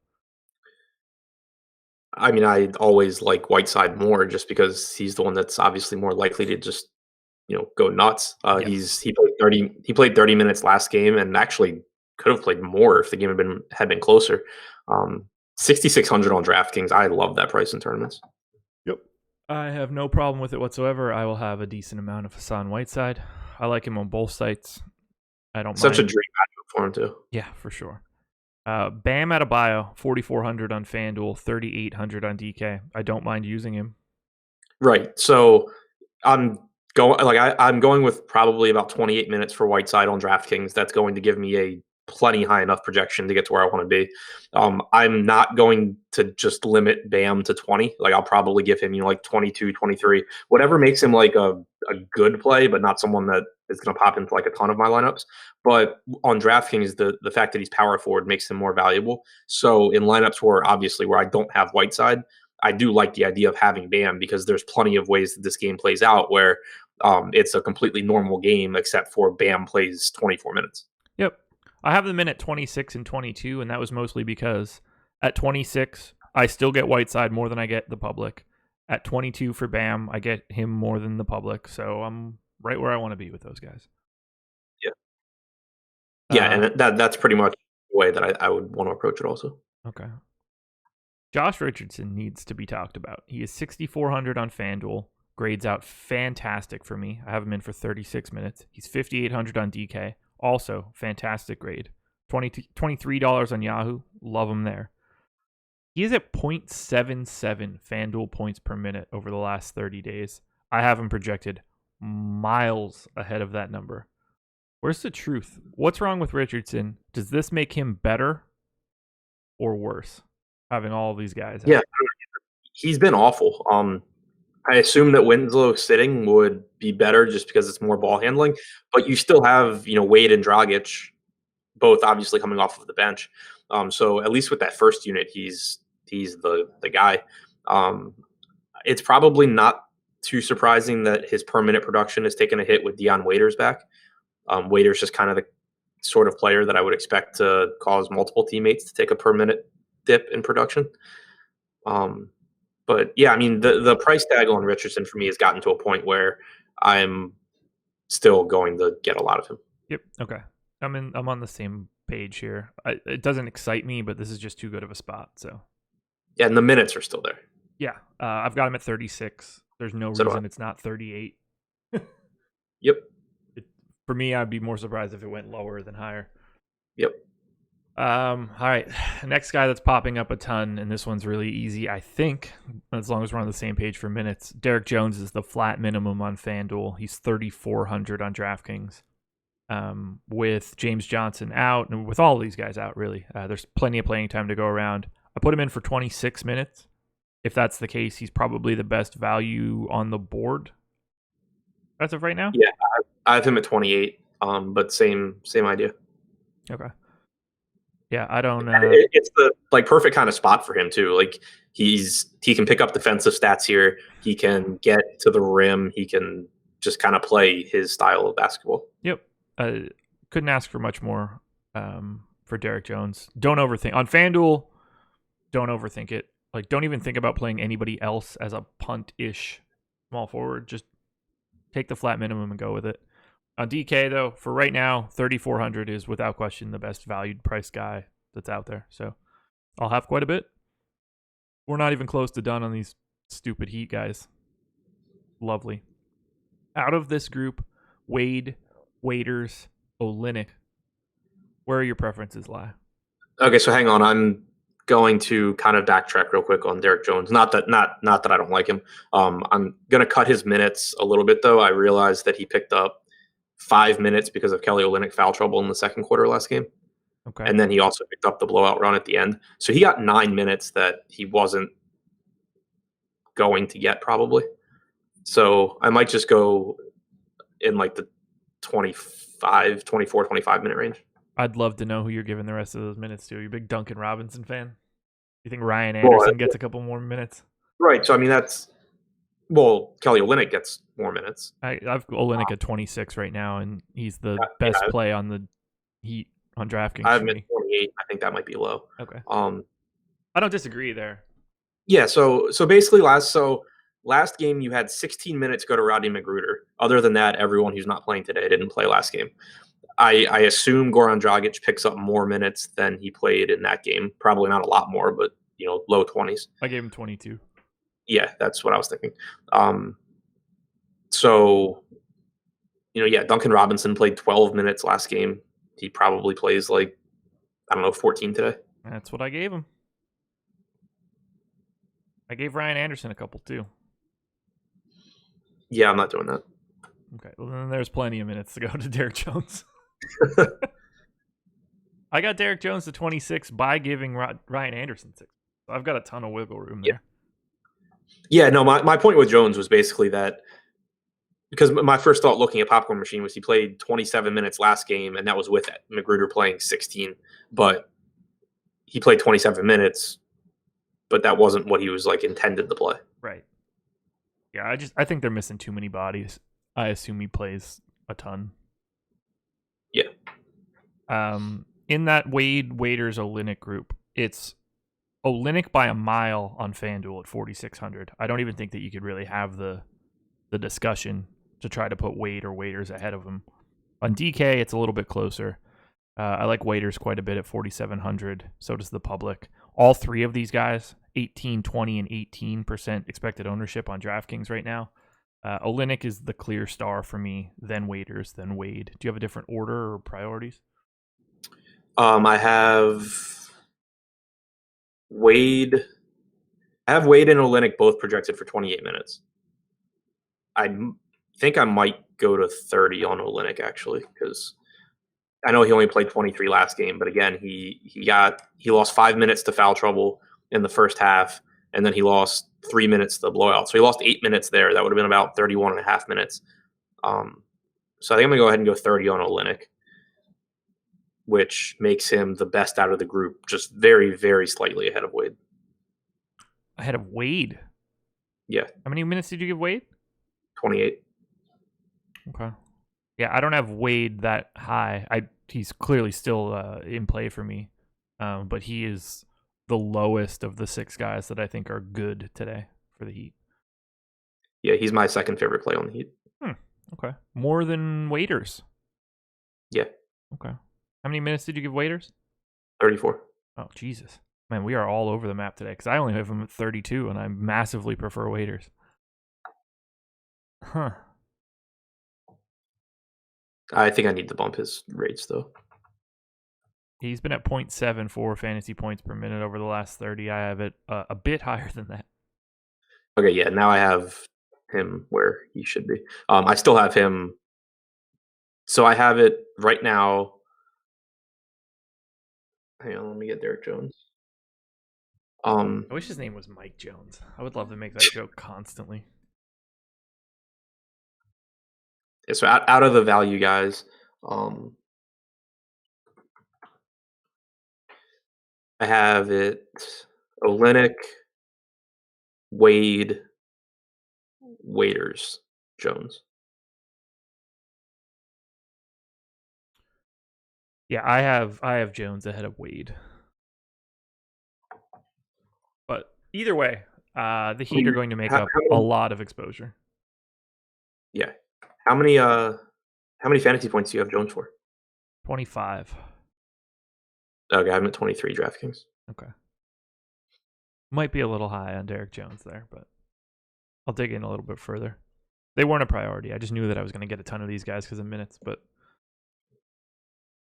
I mean, I always like Whiteside more just because he's the one that's obviously more likely to just, go nuts. He played 30 minutes last game and actually could have played more if the game had been closer. 6,600 on DraftKings. I love that price in tournaments. Yep. I have no problem with it whatsoever. I will have a decent amount of Hassan Whiteside. I like him on both sites. I don't Such mind. a dream matchup for him too. Yeah, for sure. Bam Adebayo, 4,400 on FanDuel, 3,800 on DK. I don't mind using him. Right. So I'm going with probably about 28 minutes for Whiteside on DraftKings. That's going to give me a plenty high enough projection to get to where I want to be. I'm not going to just limit Bam to 20. Like I'll probably give him, 22, 23, whatever makes him like a good play, but not someone that is going to pop into like a ton of my lineups. But on DraftKings, the fact that he's power forward makes him more valuable. So in lineups where I don't have Whiteside, I do like the idea of having Bam because there's plenty of ways that this game plays out where it's a completely normal game except for Bam plays 24 minutes. Yep. I have them in at 26 and 22, and that was mostly because at 26, I still get Whiteside more than I get the public. At 22 for Bam, I get him more than the public, so I'm right where I want to be with those guys. Yeah. Yeah, and that's pretty much the way that I would want to approach it also. Okay. Josh Richardson needs to be talked about. He is 6,400 on FanDuel. Grades out fantastic for me. I have him in for 36 minutes. He's 5,800 on DK. Also, fantastic grade. $23 on Yahoo. Love him there. He is at 0.77 FanDuel points per minute over the last 30 days. I have him projected miles ahead of that number. Where's the truth? What's wrong with Richardson? Does this make him better or worse? Having all of these guys. Yeah, he's been awful. I assume that Winslow sitting would be better just because it's more ball handling, but you still have, Wade and Dragic both obviously coming off of the bench. So at least with that first unit, he's the guy. It's probably not too surprising that his per minute production has taken a hit with Dion Waiters back. Waiters just kind of the sort of player that I would expect to cause multiple teammates to take a per minute dip in production. But yeah, I mean the price tag on Richardson for me has gotten to a point where I'm still going to get a lot of him. Yep. Okay. I'm on the same page here. It doesn't excite me, but this is just too good of a spot. So yeah, and the minutes are still there. Yeah, I've got him at 36. There's no reason it's not 38. Yep. For me, I'd be more surprised if it went lower than higher. Yep. All right. Next guy that's popping up a ton, and this one's really easy, I think, as long as we're on the same page for minutes. Derek Jones is the flat minimum on FanDuel. He's 3,400 on DraftKings. With James Johnson out, and with all of these guys out, really, there's plenty of playing time to go around. I put him in for 26 minutes. If that's the case, he's probably the best value on the board as of right now. Yeah, I have him at 28. But same idea. Okay. Yeah, I don't. It's the perfect kind of spot for him too. Like he can pick up defensive stats here. He can get to the rim. He can just kind of play his style of basketball. Yep. Couldn't ask for much more for Derek Jones. Don't overthink on FanDuel. Don't overthink it. Like, don't even think about playing anybody else as a punt-ish small forward. Just take the flat minimum and go with it. On DK, though, for right now, 3,400 is without question the best valued price guy that's out there. So I'll have quite a bit. We're not even close to done on these stupid Heat guys. Lovely. Out of this group, Wade, Waiters, Olynyk. Where are your preferences lie? Okay, so hang on. I'm going to kind of backtrack real quick on Derek Jones. Not that I don't like him. I'm gonna cut his minutes a little bit though. I realized that he picked up 5 minutes because of Kelly Olynyk foul trouble in the second quarter last game. Okay. And then he also picked up the blowout run at the end. So he got 9 minutes that he wasn't going to get probably. So I might just go in like the 24, 25 minute range. I'd love to know who you're giving the rest of those minutes to. Are you a big Duncan Robinson fan? You think Ryan Anderson gets a couple more minutes? Right. So, I mean, Kelly Olynyk gets more minutes. I've Olynyk at 26 right now, and he's the best play on the Heat on DraftKings. I have him at 28. I think that might be low. Okay. I don't disagree there. Yeah. So basically, last game you had 16 minutes go to Rodney McGruder. Other than that, everyone who's not playing today didn't play last game. I assume Goran Dragic picks up more minutes than he played in that game. Probably not a lot more, but low 20s. I gave him 22. Yeah, that's what I was thinking. So, Duncan Robinson played 12 minutes last game. He probably plays 14 today. That's what I gave him. I gave Ryan Anderson a couple too. Yeah, I'm not doing that. Okay, well then there's plenty of minutes to go to Derek Jones. I got Derek Jones to 26 by giving Ryan Anderson 6. So I've got a ton of wiggle room there. Yeah, no, my point with Jones was basically that because my first thought looking at Popcorn Machine was he played 27 minutes last game, and that was with McGruder playing 16. But he played 27 minutes, but that wasn't what he was intended to play. Right. Yeah, I think they're missing too many bodies. I assume he plays a ton. Yeah. In that Waiters Olynyk group, it's Olynyk by a mile on FanDuel at 4,600. I don't even think that you could really have the discussion to try to put Wade or Waiters ahead of him. On DK, it's a little bit closer. I like Waiters quite a bit at 4,700. So does the public. All three of these guys, 18, 20, and 18% expected ownership on DraftKings right now. Olynyk is the clear star for me, then Waiters, then Wade. Do you have a different order or priorities? I have Wade. I have Wade and Olynyk both projected for 28 minutes. I think I might go to 30 on Olynyk actually, because I know he only played 23 last game, but again, he lost 5 minutes to foul trouble in the first half, and then he lost 3 minutes to the blowout. So he lost 8 minutes there. That would have been about 31 and a half minutes. So I think I'm gonna go ahead and go 30 on Olynyk, which makes him the best out of the group, just very, very slightly ahead of Wade. Ahead of Wade? Yeah. How many minutes did you give Wade? 28. Okay. Yeah, I don't have Wade that high. He's clearly still in play for me, but he is the lowest of the 6 guys that I think are good today for the Heat. Yeah, he's my second favorite play on the Heat. Okay. More than Waiters? Yeah. Okay. How many minutes did you give Waiters? 34. Oh, Jesus. Man, we are all over the map today because I only have him at 32, and I massively prefer Waiters. Huh. I think I need to bump his rates, though. He's been at 0.74 fantasy points per minute over the last 30. I have it a bit higher than that. Okay, yeah. Now I have him where he should be. I still have him. So I have it right now. Hang on, let me get Derek Jones. I wish his name was Mike Jones. I would love to make that joke constantly. Yeah, so out of the value guys, I have it Olynyk, Wade, Waiters, Jones. Yeah, I have Jones ahead of Wade. But either way, the Heat are going to make up a lot of exposure. Yeah. How many fantasy points do you have Jones for? 25. Okay, I'm at 23 DraftKings. Okay. Might be a little high on Derek Jones there, but I'll dig in a little bit further. They weren't a priority. I just knew that I was going to get a ton of these guys because of minutes, but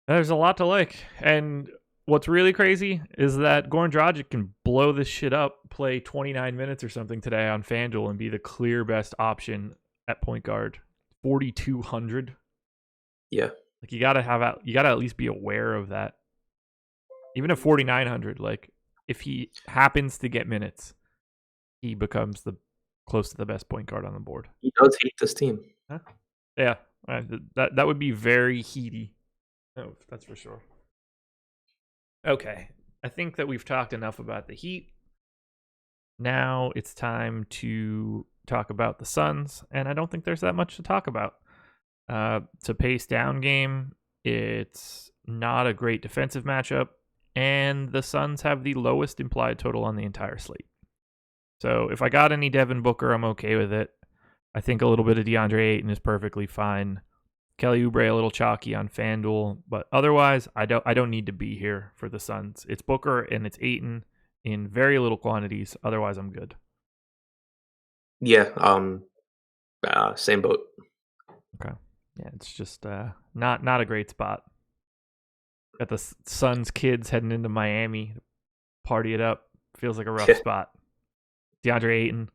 there's a lot to like. And what's really crazy is that Goran Dragic can blow this shit up, play 29 minutes or something today on FanDuel and be the clear best option at point guard. 4,200. Yeah. Like you gotta at least be aware of that. Even at 4,900, like if he happens to get minutes, he becomes close to the best point guard on the board. He does hate this team. Huh? Yeah, that would be very heaty. Oh, that's for sure. Okay, I think that we've talked enough about the Heat. Now it's time to talk about the Suns, and I don't think there's that much to talk about. It's a pace down game. It's not a great defensive matchup, and the Suns have the lowest implied total on the entire slate. So if I got any Devin Booker, I'm okay with it. I think a little bit of DeAndre Ayton is perfectly fine. Kelly Oubre a little chalky on FanDuel, but otherwise, I don't need to be here for the Suns. It's Booker and it's Ayton in very little quantities. Otherwise, I'm good. Yeah, same boat. Okay. Yeah, it's just not a great spot. Got the Suns kids heading into Miami, party it up. Feels like a rough spot. DeAndre Ayton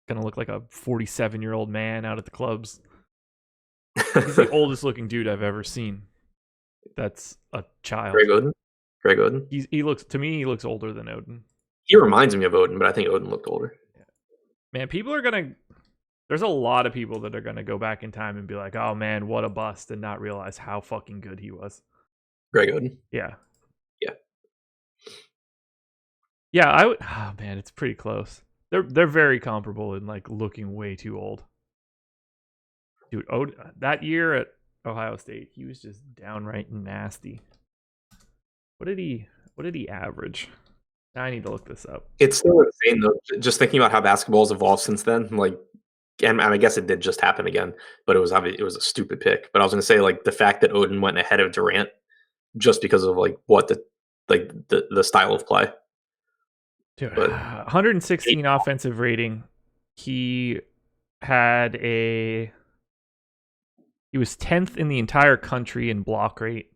gonna look like a 47-year-old man out at the clubs. He's the oldest looking dude I've ever seen. That's a child. Greg Oden. He looks older than Oden. He reminds me of Oden, but I think Oden looked older. Yeah. Man, there's a lot of people that are gonna go back in time and be like, oh man, what a bust, and not realize how fucking good he was. Greg Oden. Yeah. Yeah. Yeah, I would. Oh man, it's pretty close. They're very comparable in like looking way too old. Dude, that year at Ohio State, he was just downright nasty. What did he average? I need to look this up. It's still insane though. Just thinking about how basketball's evolved since then, like, and I guess it did just happen again, but it was a stupid pick. But I was going to say, like, the fact that Oden went ahead of Durant just because of like what the style of play. Dude, 116 offensive rating. He was 10th in the entire country in block rate,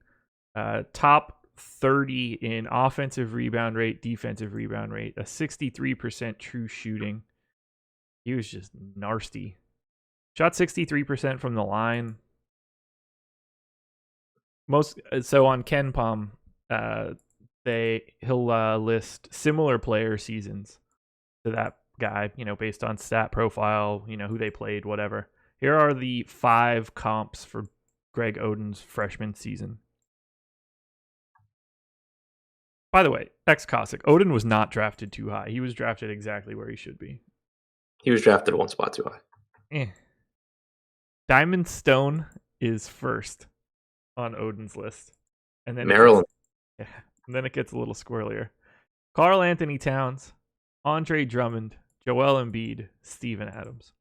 top 30 in offensive rebound rate, defensive rebound rate, a 63% true shooting. He was just nasty. Shot 63% from the line. So on KenPom, he'll list similar player seasons to that guy, based on stat profile, who they played, whatever. Here are the 5 comps for Greg Oden's freshman season. By the way, ex-Cossack, Oden was not drafted too high. He was drafted exactly where he should be. He was drafted one spot too high. Diamond Stone is first on Oden's list. And then Maryland. And then it gets a little squirrelier. Karl Anthony Towns, Andre Drummond, Joel Embiid, Steven Adams.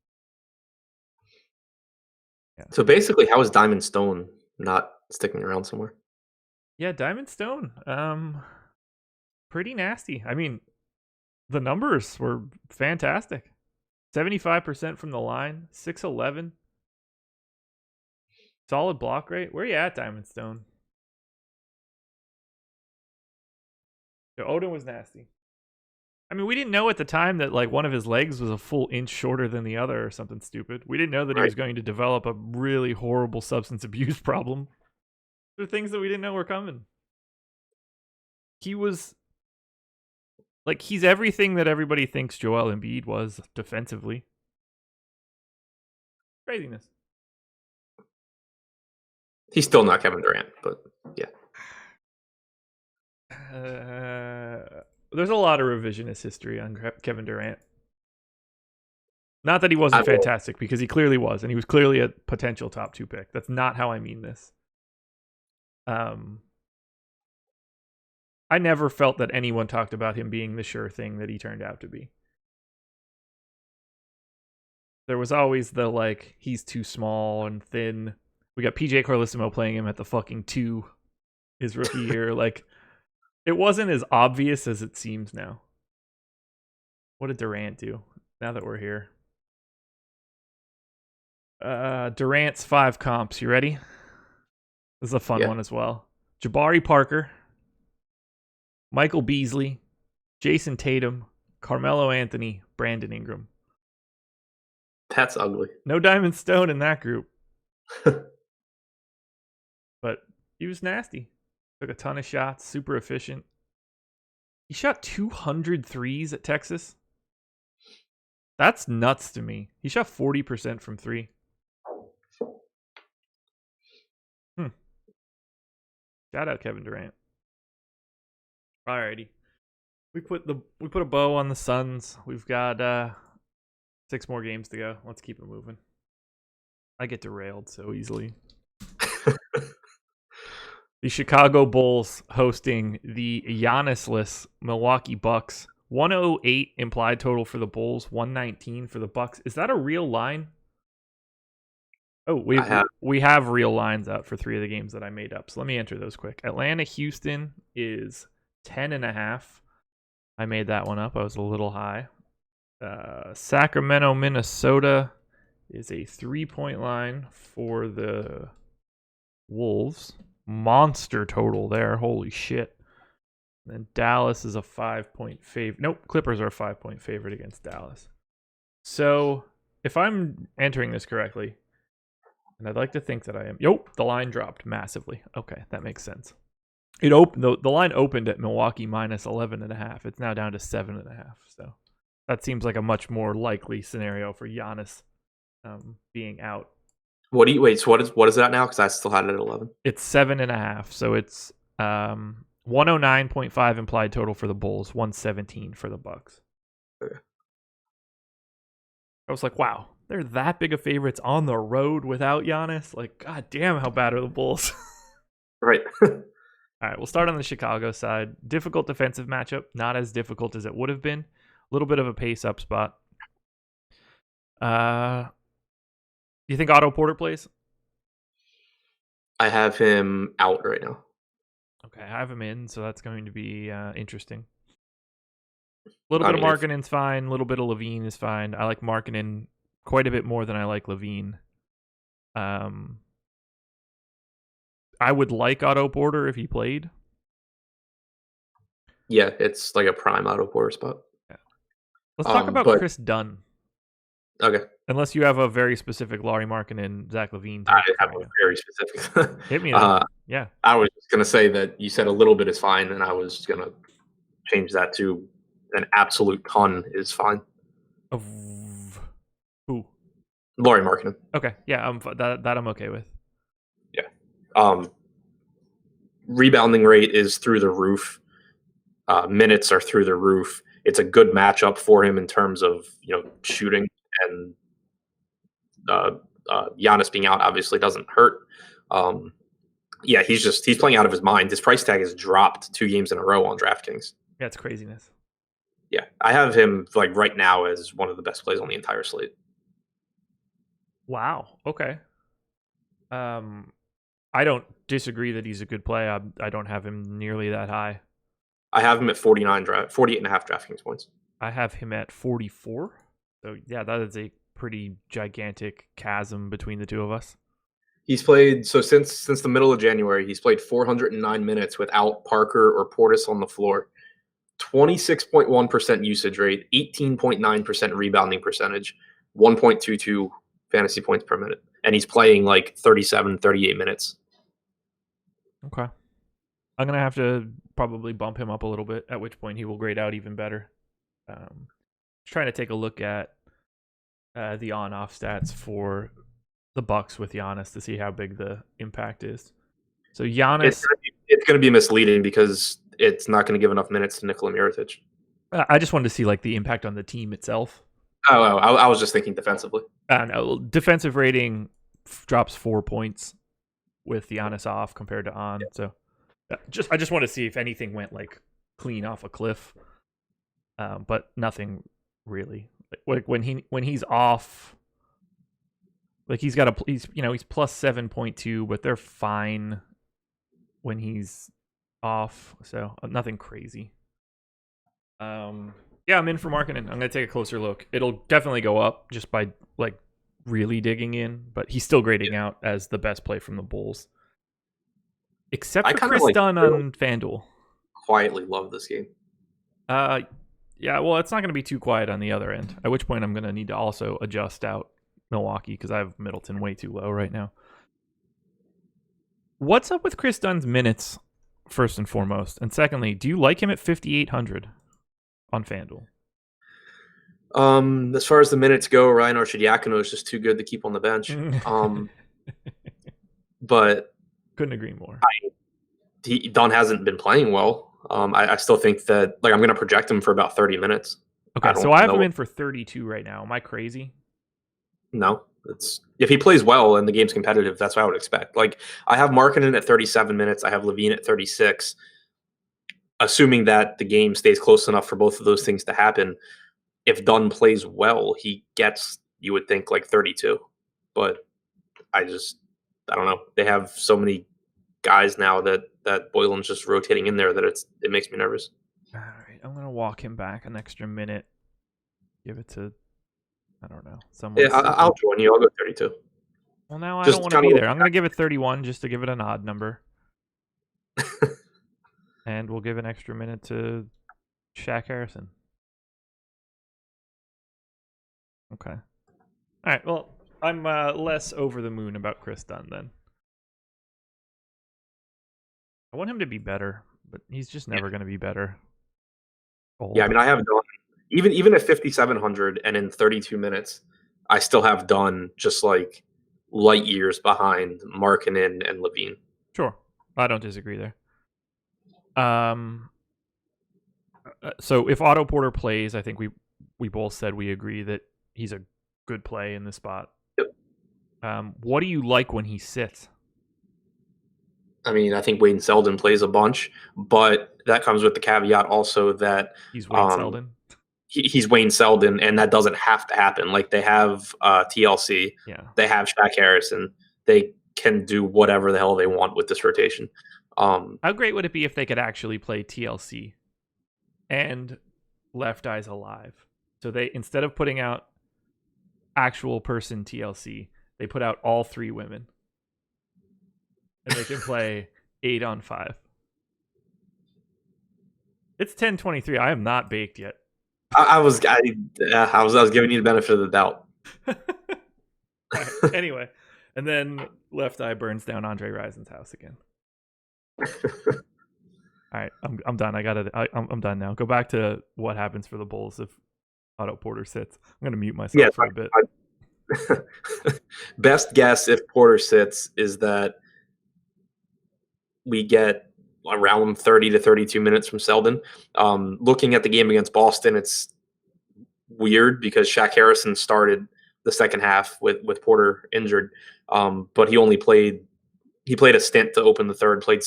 Yeah. So basically, how is Diamond Stone not sticking around somewhere? Yeah, Diamond Stone, pretty nasty. I mean, the numbers were fantastic. 75% from the line, 6'11". Solid block rate. Where are you at, Diamond Stone? So Odin was nasty. I mean, we didn't know at the time that like one of his legs was a full inch shorter than the other or something stupid. We didn't know that he Right. was going to develop a really horrible substance abuse problem. There are things that we didn't know were coming. He was like, he's everything that everybody thinks Joel Embiid was defensively. Craziness. He's still not Kevin Durant, but yeah. There's a lot of revisionist history on Kevin Durant. Not that he wasn't fantastic, because he clearly was, and he was clearly a potential top 2 pick. That's not how I mean this. I never felt that anyone talked about him being the sure thing that he turned out to be. There was always the, like, he's too small and thin. We got PJ Carlissimo playing him at the fucking 2 his rookie year. Like, it wasn't as obvious as it seems now. What did Durant do now that we're here? Durant's 5 comps. You ready? This is a fun one as well. Jabari Parker, Michael Beasley, Jason Tatum, Carmelo Anthony, Brandon Ingram. That's ugly. No Diamond Stone in that group. But he was nasty. Took a ton of shots, super efficient. He shot 200 threes at Texas. That's nuts to me. He shot 40% from 3. Shout out Kevin Durant. Alrighty. We put a bow on the Suns. We've got 6 more games to go. Let's keep it moving. I get derailed so easily. The Chicago Bulls hosting the Giannis-less Milwaukee Bucks. 108 implied total for the Bulls, 119 for the Bucks. Is that a real line? Oh, we have real lines out for 3 of the games that I made up. So let me enter those quick. Atlanta, Houston is 10.5. I made that one up. I was a little high. Sacramento, Minnesota is a 3-point line for the Wolves. Monster total there. Holy shit. And then Dallas is a 5-point favorite. Nope, Clippers are a 5-point favorite against Dallas. So if I'm entering this correctly, and I'd like to think that I am. The line dropped massively. Okay, that makes sense. The line opened at Milwaukee minus 11.5. It's now down to 7.5. So that seems like a much more likely scenario for Giannis being out. So what is that now? Because I still had it at 11. It's 7.5. So it's 109.5 implied total for the Bulls, 117 for the Bucks. Okay. I was like, wow, they're that big of favorites on the road without Giannis? Like, god damn, how bad are the Bulls? Right. All right, we'll start on the Chicago side. Difficult defensive matchup, not as difficult as it would have been. A little bit of a pace-up spot. You think Otto Porter plays? I have him out right now. Okay, I have him in, so that's going to be interesting. A little bit of Markkanen's fine. A little bit of Levine is fine. I like Markkanen quite a bit more than I like Levine. I would like Otto Porter if he played. Yeah, it's like a prime Otto Porter spot. Yeah. Let's talk about Chris Dunn. Okay. Unless you have a very specific Lauri Markkanen, Zach LaVine. I have a very specific. Hit me. Yeah. I was just going to say that you said a little bit is fine, and I was going to change that to an absolute ton is fine. Of who? Lauri Markkanen. Okay. Yeah, that I'm okay with. Yeah. Rebounding rate is through the roof. Minutes are through the roof. It's a good matchup for him in terms of shooting, and Giannis being out obviously doesn't hurt. Yeah, he's playing out of his mind. His price tag has dropped 2 games in a row on DraftKings. Yeah, it's craziness. Yeah, I have him like right now as one of the best plays on the entire slate. Wow. Okay. I don't disagree that he's a good play. I don't have him nearly that high. I have him at 48.5 DraftKings points. I have him at 44. So yeah, that is a pretty gigantic chasm between the two of us. He's played since the middle of January. He's played 409 minutes without Parker or Portis on the floor. 26.1% usage rate, 18.9% rebounding percentage, 1.22 fantasy points per minute. And he's playing like 37, 38 minutes. Okay. I'm going to have to probably bump him up a little bit, at which point he will grade out even better. Trying to take a look at the on-off stats for the Bucks with Giannis to see how big the impact is. So Giannis... It's going to be misleading because it's not going to give enough minutes to Nikola Mirotic. I just wanted to see like the impact on the team itself. Oh, I was just thinking defensively. I don't know. Defensive rating drops 4 points with Giannis off compared to on. Yeah. So I just want to see if anything went like clean off a cliff. But nothing really. Like when he's off, like he's plus 7.2, but they're fine when he's off. So nothing crazy. Yeah, I'm in for Markkanen. I'm gonna take a closer look. It'll definitely go up just by like really digging in, but he's still grading out as the best play from the Bulls. Except for Chris Dunn on FanDuel. Quietly love this game. Yeah, well, it's not going to be too quiet on the other end, at which point I'm going to need to also adjust out Milwaukee because I have Middleton way too low right now. What's up with Chris Dunn's minutes, first and foremost? And secondly, do you like him at 5,800 on FanDuel? As far as the minutes go, Ryan Arcidiacono is just too good to keep on the bench. But couldn't agree more. Dunn hasn't been playing well. I still think that I'm going to project him for about 30 minutes. Okay, so I have him in for 32 right now. Am I crazy? No. If he plays well and the game's competitive, that's what I would expect. I have Markkanen at 37 minutes. I have Levine at 36. Assuming that the game stays close enough for both of those things to happen, if Dunn plays well, he gets, you would think, 32. But I don't know. They have so many guys now that Boylan's just rotating in there that it makes me nervous. All right, I'm gonna walk him back an extra minute. Give it to, I don't know, someone. Yeah, I'll join you. I'll go 32. Well, now I don't want to be there. I'm gonna give it 31 just to give it an odd number. And we'll give an extra minute to Shaq Harrison. Okay. All right. Well, I'm less over the moon about Chris Dunn then. I want him to be better, but he's just never going to be better. Yeah, I mean, I have Dunn even at 5,700 and in 32 minutes, I still have Dunn just light years behind Markkanen and Levine. Sure, I don't disagree there. So if Otto Porter plays, I think we both said we agree that he's a good play in this spot. Yep. What do you like when he sits? I mean, I think Wayne Selden plays a bunch, but that comes with the caveat also that he's Wayne Selden. He's Wayne Selden, and that doesn't have to happen. They have TLC. Yeah. They have Shaq Harrison. They can do whatever the hell they want with this rotation. How great would it be if they could actually play TLC and Left Eye's Alive? So they, instead of putting out actual person TLC, they put out all three women. And they can play 8-on-5. It's 10:23. I am not baked yet. I was giving you the benefit of the doubt. Right, anyway, and then Left Eye burns down Andre Rison's house again. All right, I'm done. I'm done now. Go back to what happens for the Bulls if Otto Porter sits. I'm gonna mute myself for a bit. Best guess if Porter sits is that we get around 30 to 32 minutes from Selden. Looking at the game against Boston, it's weird because Shaq Harrison started the second half with Porter injured, but he only played a stint to open the third, played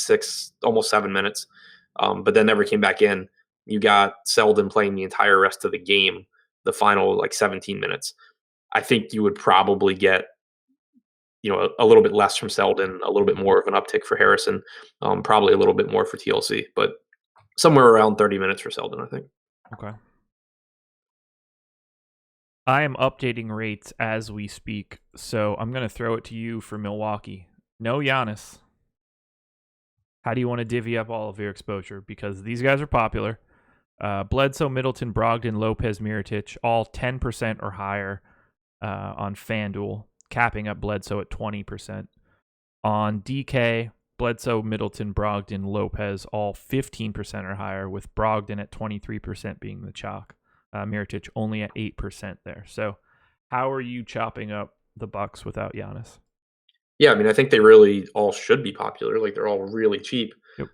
almost 7 minutes, but then never came back in. You got Selden playing the entire rest of the game, the final 17 minutes. I think you would probably get a little bit less from Selden, a little bit more of an uptick for Harrison, probably a little bit more for TLC, but somewhere around 30 minutes for Selden, I think. Okay. I am updating rates as we speak, so I'm going to throw it to you for Milwaukee. No Giannis. How do you want to divvy up all of your exposure? Because these guys are popular. Bledsoe, Middleton, Brogdon, Lopez, Mirotic, all 10% or higher on FanDuel, capping up Bledsoe at 20%. On DK, Bledsoe, Middleton, Brogdon, Lopez, all 15% or higher, with Brogdon at 23% being the chalk. Mirotic only at 8% there. So how are you chopping up the Bucks without Giannis? Yeah, I mean, I think they really all should be popular. Like, they're all really cheap. Yep.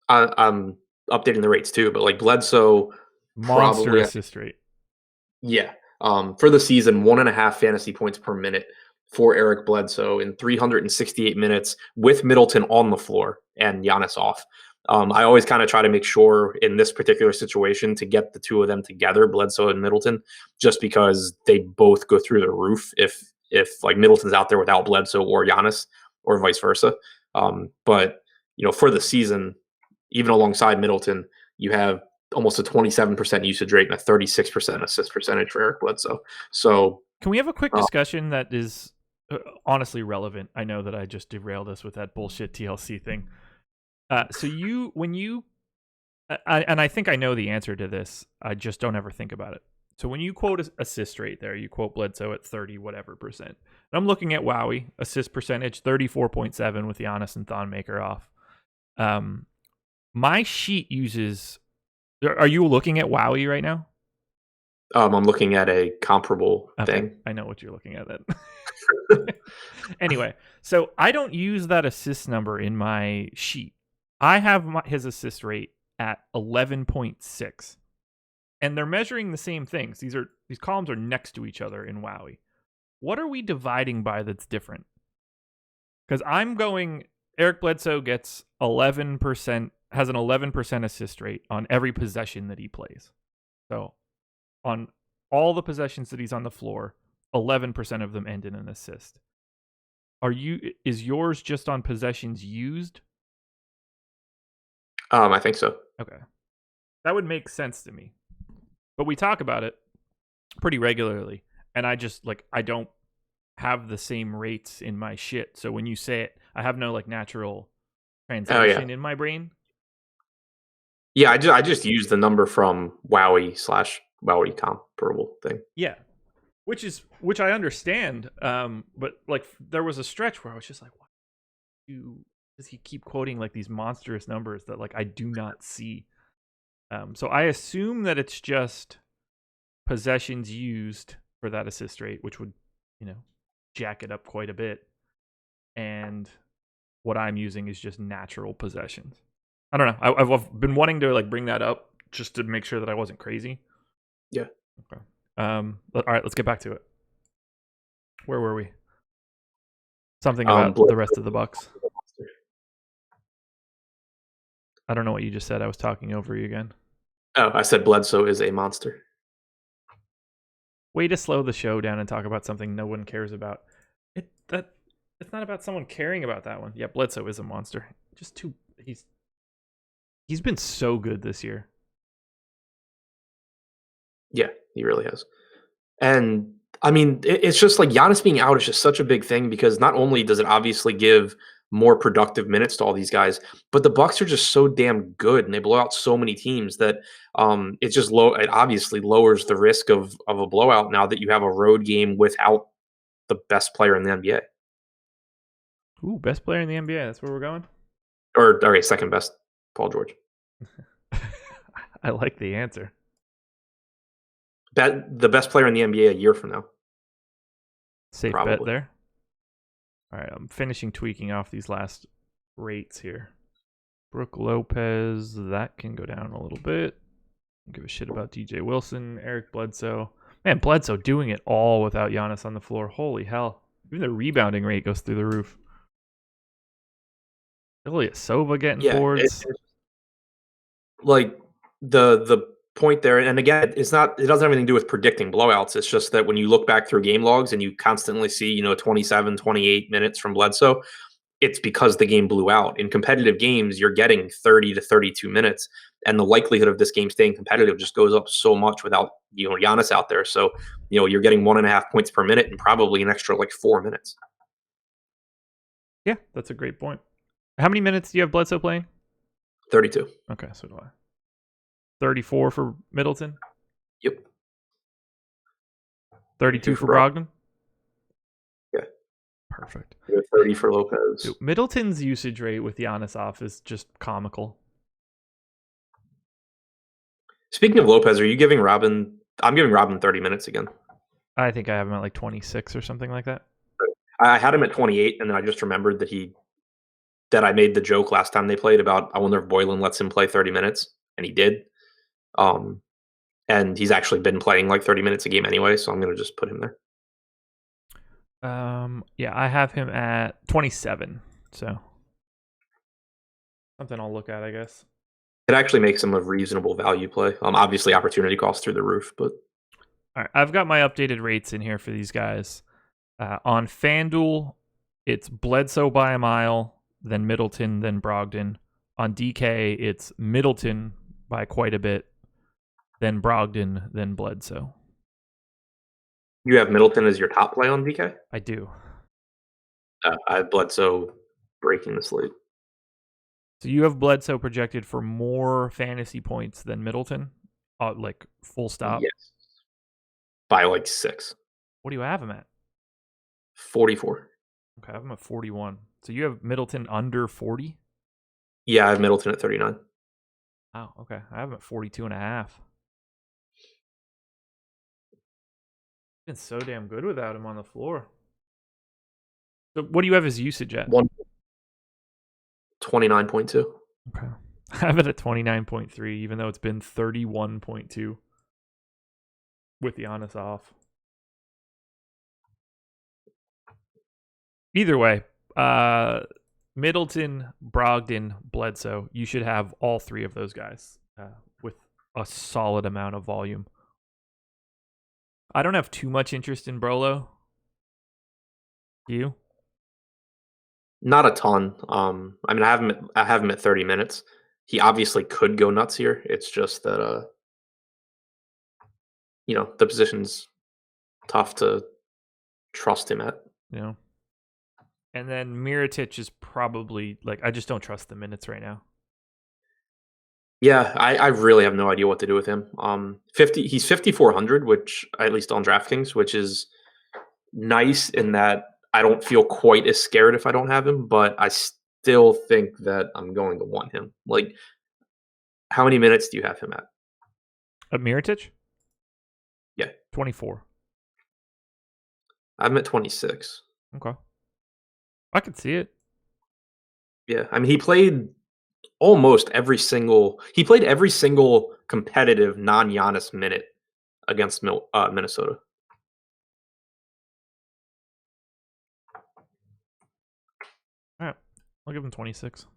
I'm updating the rates too, but like Bledsoe, Monster probably, assist rate. yeah. For the season, 1.5 fantasy points per minute for Eric Bledsoe in 368 minutes with Middleton on the floor and Giannis off. I always kind of try to make sure in this particular situation to get the two of them together, Bledsoe and Middleton, just because they both go through the roof if like Middleton's out there without Bledsoe or Giannis or vice versa. But for the season, even alongside Middleton, you have almost a 27% usage rate and a 36% assist percentage for Eric Bledsoe. So can we have a quick discussion that is honestly relevant? I know that I just derailed us with that bullshit TLC thing. So I think I know the answer to this. I just don't ever think about it. So when you quote assist rate there, you quote Bledsoe at 30 whatever percent. And I'm looking at Wowie, assist percentage 34.7 with Giannis and Thonmaker off. My sheet uses. Are you looking at Wowie right now? I'm looking at a comparable thing. I know what you're looking at. Then. Anyway, so I don't use that assist number in my sheet. I have his assist rate at 11.6, and they're measuring the same things. These columns are next to each other in Wowie. What are we dividing by that's different? Because I'm going. Eric Bledsoe gets 11%. Has an 11% assist rate on every possession that he plays. So on all the possessions that he's on the floor, 11% of them end in an assist. Is yours just on possessions used? I think so. Okay. That would make sense to me. But we talk about it pretty regularly, and I just I don't have the same rates in my shit. So when you say it, I have no natural translation in my brain. Yeah, I just used the number from Wowie comparable thing. Yeah, which I understand. But there was a stretch where I was just like, why does he keep quoting these monstrous numbers that I do not see? So I assume that it's just possessions used for that assist rate, which would jack it up quite a bit. And what I'm using is just natural possessions. I don't know. I've been wanting to bring that up just to make sure that I wasn't crazy. Yeah. Okay. All right, let's get back to it. Where were we? Something about the rest of the Bucks. I don't know what you just said. I was talking over you again. Oh, I said Bledsoe is a monster. Way to slow the show down and talk about something no one cares about. It's not about someone caring about that one. Yeah, Bledsoe is a monster. He's been so good this year. Yeah, he really has. And I mean, it's just Giannis being out is just such a big thing because not only does it obviously give more productive minutes to all these guys, but the Bucks are just so damn good and they blow out so many teams that it's just it obviously lowers the risk of a blowout now that you have a road game without the best player in the NBA. Ooh, best player in the NBA. That's where we're going? Or second best, Paul George. I like the answer. The best player in the NBA a year from now. Safe bet there. All right, I'm finishing tweaking off these last rates here. Brook Lopez, that can go down a little bit. Don't give a shit about DJ Wilson, Eric Bledsoe. Man, Bledsoe doing it all without Giannis on the floor. Holy hell. Even the rebounding rate goes through the roof. Ilyasova getting boards. The point there, and again, it doesn't have anything to do with predicting blowouts. It's just that when you look back through game logs and you constantly see 27, 28 minutes from Bledsoe, it's because the game blew out. In competitive games, you're getting 30 to 32 minutes, and the likelihood of this game staying competitive just goes up so much without Giannis out there. So you're getting 1.5 points per minute and probably an extra 4 minutes. Yeah, that's a great point. How many minutes do you have Bledsoe playing? 32. Okay, so do I. 34 for Middleton. Yep. 32 for Brogdon. Yeah. Perfect. 30 for Lopez. Dude, Middleton's usage rate with Giannis off is just comical. Speaking of Lopez, are you giving Robin? I'm giving Robin 30 minutes again. I think I have him at like 26 or something like that. I had him at 28, and then I just remembered that I made the joke last time they played about I wonder if Boylan lets him play 30 minutes, and he did. And he's actually been playing like 30 minutes a game anyway, so I'm going to just put him there. Yeah, I have him at 27, so something I'll look at, I guess. It actually makes him a reasonable value play. Obviously, opportunity cost through the roof, but all right, I've got my updated rates in here for these guys. On FanDuel, it's Bledsoe by a mile, then Middleton, then Brogdon. On DK, it's Middleton by quite a bit, then Brogdon, then Bledsoe. You have Middleton as your top play on DK? I do. I have Bledsoe breaking the slate. So you have Bledsoe projected for more fantasy points than Middleton? Like full stop? Yes. By like 6. What do you have him at? 44. Okay, I have him at 41. So you have Middleton under 40? Yeah, I have Middleton at 39. Oh, okay. I have him at 42 and a half. Been so damn good without him on the floor. So what do you have his usage at? 29.2. Okay. I have it at 29.3, even though it's been 31.2 with Giannis off. Either way, Middleton, Brogdon, Bledsoe, you should have all three of those guys with a solid amount of volume. I don't have too much interest in Brolo. You? Not a ton. I mean, I have him at 30 minutes. He obviously could go nuts here. It's just that the position's tough to trust him at. Yeah. And then Mirotic is probably like, I just don't trust the minutes right now. Yeah, I really have no idea what to do with him. He's 5,400, which at least on DraftKings, which is nice in that I don't feel quite as scared if I don't have him, but I still think that I'm going to want him. Like, how many minutes do you have him at? At Mirotic? Yeah. 24. I'm at 26. Okay. I could see it. Yeah, I mean, he played every single competitive non-Giannis minute against Minnesota. All right. I'll give him 26.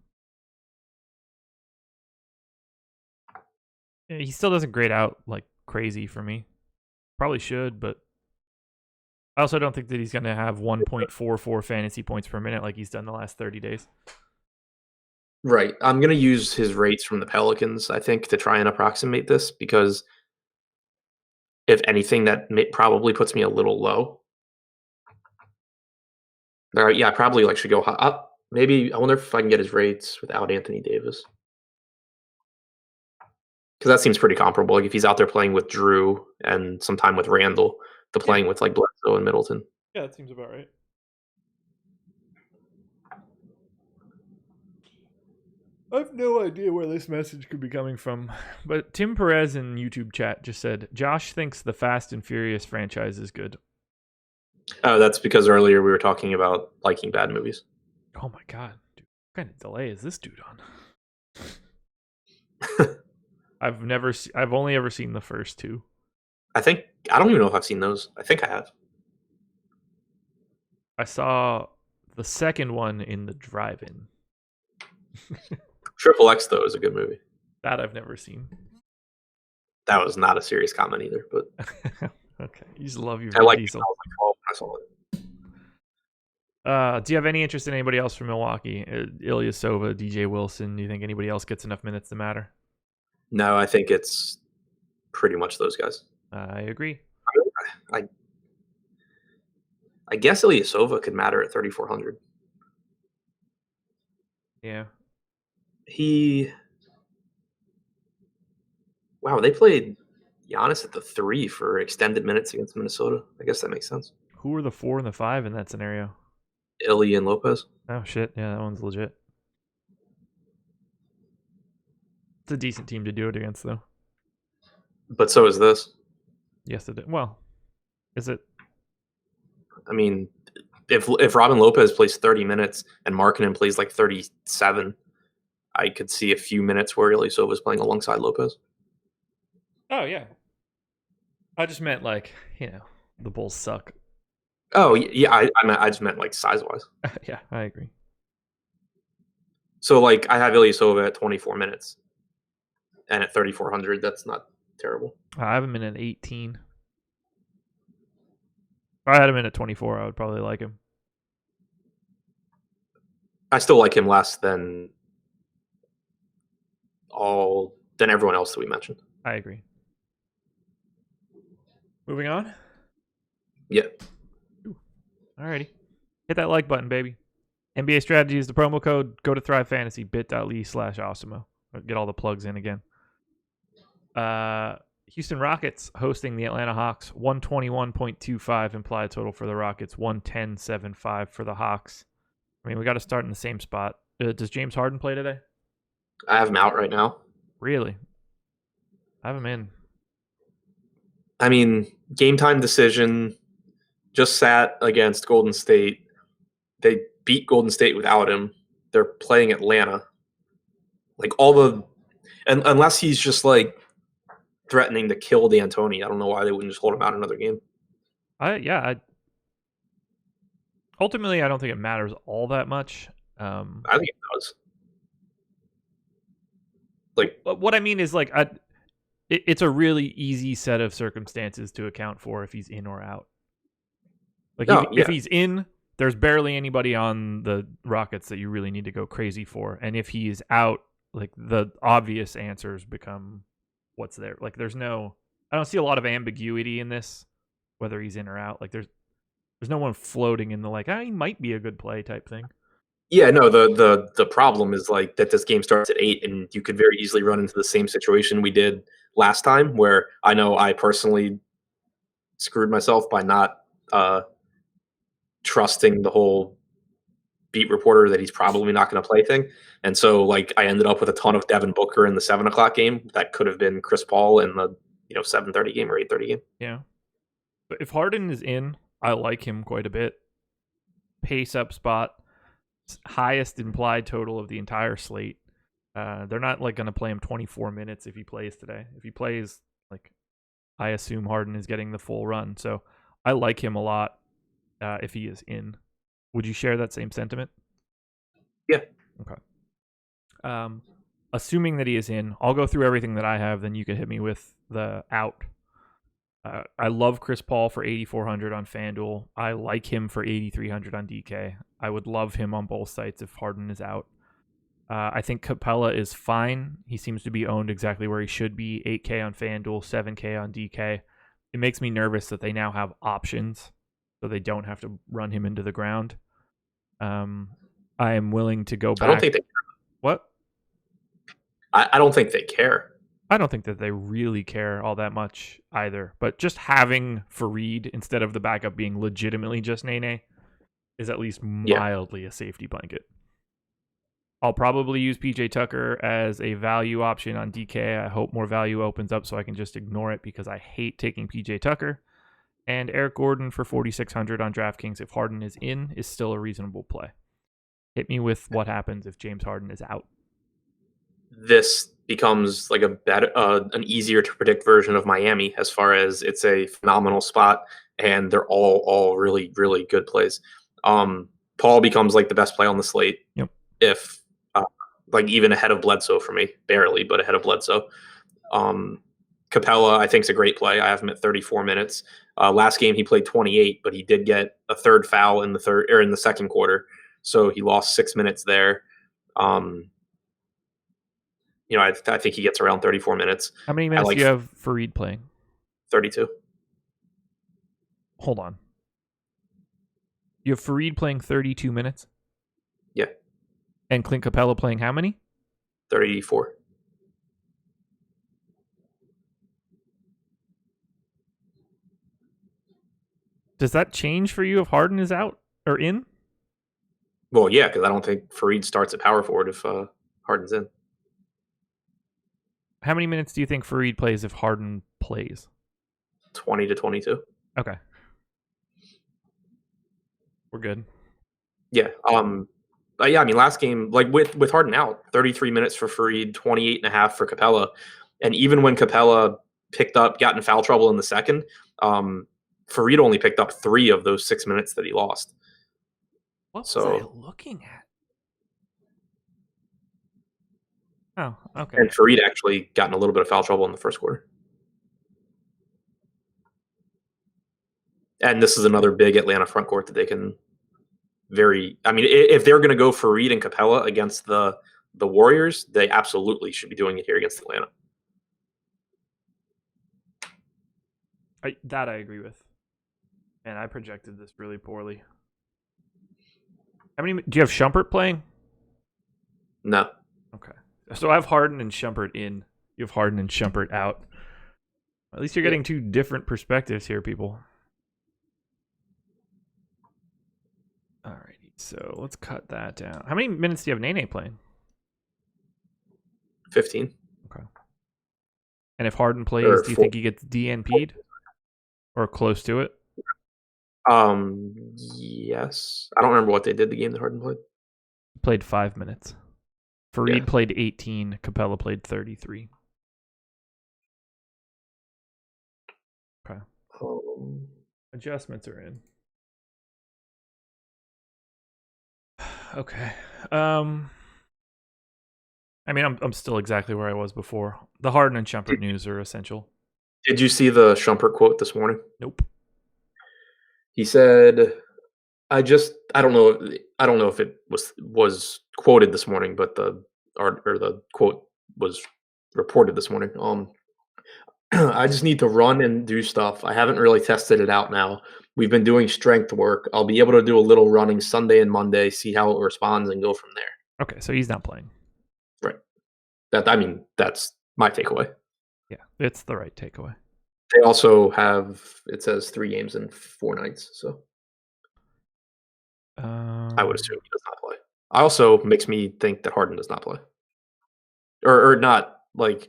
Yeah, he still doesn't grade out like crazy for me. Probably should, but I also don't think that he's going to have 1.44 fantasy points per minute like he's done the last 30 days. Right. I'm going to use his rates from the Pelicans, I think, to try and approximate this because if anything, that probably puts me a little low. Yeah, I probably should go up. Maybe I wonder if I can get his rates without Anthony Davis. Because that seems pretty comparable. Like if he's out there playing with Drew and sometime with Randall, to playing with like Bledsoe and Middleton. Yeah, that seems about right. I have no idea where this message could be coming from, but Tim Perez in YouTube chat just said, Josh thinks the Fast and Furious franchise is good. Oh, that's because earlier we were talking about liking bad movies. Oh my god, dude, what kind of delay is this dude on? I've only ever seen the first two. I don't even know if I've seen those. I think I have. I saw the second one in the drive-in. Triple X though is a good movie. That I've never seen. That was not a serious comment either, but okay, you just love your Diesel. I saw it. Do you have any interest in anybody else from Milwaukee? Ilyasova, DJ Wilson. Do you think anybody else gets enough minutes to matter? No, I think it's pretty much those guys. I agree. I guess Ilyasova could matter at 3,400. Yeah. He Wow, they played Giannis at the 3 for extended minutes against Minnesota. I guess that makes sense. Who are the 4 and the 5 in that scenario? Illy and Lopez. Oh shit, yeah, that one's legit. It's a decent team to do it against, though. But so is this. Yes, it is. Well, is it? I mean, if Robin Lopez plays 30 minutes and Markkanen plays like 37, I could see a few minutes where Ilyasova is playing alongside Lopez. Oh yeah. I just meant like, the Bulls suck. Oh yeah, I just meant like size wise. Yeah, I agree. So like I have Ilyasova at 24 minutes, and at 3,400, that's not terrible. I have him in at 18. If I had him in at 24, I would probably like him. I still like him less than everyone else that we mentioned. I agree. Moving on. Yeah. Alrighty. Hit that like button, baby. NBA Strategy is the promo code. Go to Thrive Fantasy, bit.ly/Osimo. Get all the plugs in again. Houston Rockets hosting the Atlanta Hawks. 121.25 implied total for the Rockets. 110.75 for the Hawks. I mean, we got to start in the same spot. Does James Harden play today? I have him out right now. Really? I have him in. I mean, game time decision. Just sat against Golden State. They beat Golden State without him. They're playing Atlanta. Like unless he's just like threatening to kill D'Antoni, I don't know why they wouldn't just hold him out another game. Ultimately, I don't think it matters all that much. I think it does. Like, what I mean is like it's a really easy set of circumstances to account for if he's in or out. Like if he's in, there's barely anybody on the Rockets that you really need to go crazy for. And if he is out, like the obvious answers become what's there. Like I don't see a lot of ambiguity in this, whether he's in or out. Like there's no one floating in the like, he might be a good play type thing. Yeah, no, the problem is like that this game starts at 8 and you could very easily run into the same situation we did last time where I know I personally screwed myself by not trusting the whole beat reporter that he's probably not going to play thing. And so like I ended up with a ton of Devin Booker in the 7:00 game that could have been Chris Paul in the 7:30 game or 8:30 game. Yeah. But if Harden is in, I like him quite a bit. Pace up spot, highest implied total of the entire slate. They're not like going to play him 24 minutes if he plays today. If he plays, like I assume Harden is getting the full run. So I like him a lot if he is in. Would you share that same sentiment? Yeah. Okay. Assuming that he is in, I'll go through everything that I have, then you can hit me with the out. I love Chris Paul for 8,400 on FanDuel. I like him for 8,300 on DK. I would love him on both sites if Harden is out. I think Capella is fine. He seems to be owned exactly where he should be. 8K on FanDuel, 7K on DK. It makes me nervous that they now have options, so they don't have to run him into the ground. I am willing to go back. I don't think they care. What? I don't think they care. I don't think that they really care all that much either. But just having Fareed instead of the backup being legitimately just Nene is at least mildly a safety blanket. I'll probably use PJ Tucker as a value option on DK. I hope more value opens up so I can just ignore it because I hate taking PJ Tucker. And Eric Gordon for 4,600 on DraftKings if Harden is in is still a reasonable play. Hit me with what happens if James Harden is out. This becomes like an easier to predict version of Miami as far as it's a phenomenal spot and they're all really, really good plays. Paul becomes like the best play on the slate. Yep. If like even ahead of Bledsoe for me, barely, but ahead of Bledsoe. Capella, I think, is a great play. I have him at 34 minutes. Last game he played 28, but he did get a third foul in the second quarter, so he lost 6 minutes there. I think he gets around 34 minutes. How many minutes do you have Fareed playing? 32. Hold on. You have Fareed playing 32 minutes? Yeah. And Clint Capella playing how many? 34. Does that change for you if Harden is out or in? Well, yeah, because I don't think Fareed starts at power forward if Harden's in. How many minutes do you think Fareed plays if Harden plays? 20 to 22. Okay. We're good. Yeah. Yeah, I mean, last game, like with Harden out, 33 minutes for Fareed, 28.5 for Capella. And even when Capella got in foul trouble in the second, Fareed only picked up 3 of those 6 minutes that he lost. What was I looking at? Oh, okay. And Fareed actually got in a little bit of foul trouble in the first quarter. And this is another big Atlanta front court that they can if they're going to go Fareed and Capella against the Warriors, they absolutely should be doing it here against Atlanta. I agree with. And I projected this really poorly. How many do you have Shumpert playing? No. Okay. So I have Harden and Shumpert in. You have Harden and Shumpert out. At least you're getting 2 different perspectives here, people. Alrighty, so let's cut that down. How many minutes do you have Nene playing? 15. Okay. And if Harden plays, do you think he gets DNP'd? Or close to it? Yes. I don't remember what they did the game that Harden played. Played 5 minutes. Fareed played 18. Capella played 33. Okay. Adjustments are in. Okay. I mean, I'm still exactly where I was before. The Harden and Shumpert news are essential. Did you see the Shumpert quote this morning? Nope. He said, I don't know if it was quoted this morning, but the quote was reported this morning. I just need to run and do stuff. I haven't really tested it out now. We've been doing strength work. I'll be able to do a little running Sunday and Monday, see how it responds, and go from there. Okay, so he's not playing. Right. That's my takeaway. Yeah, it's the right takeaway. They also have, it says 3 games in 4 nights, so I would assume he does not play. Also makes me think that Harden does not play. Or not, like,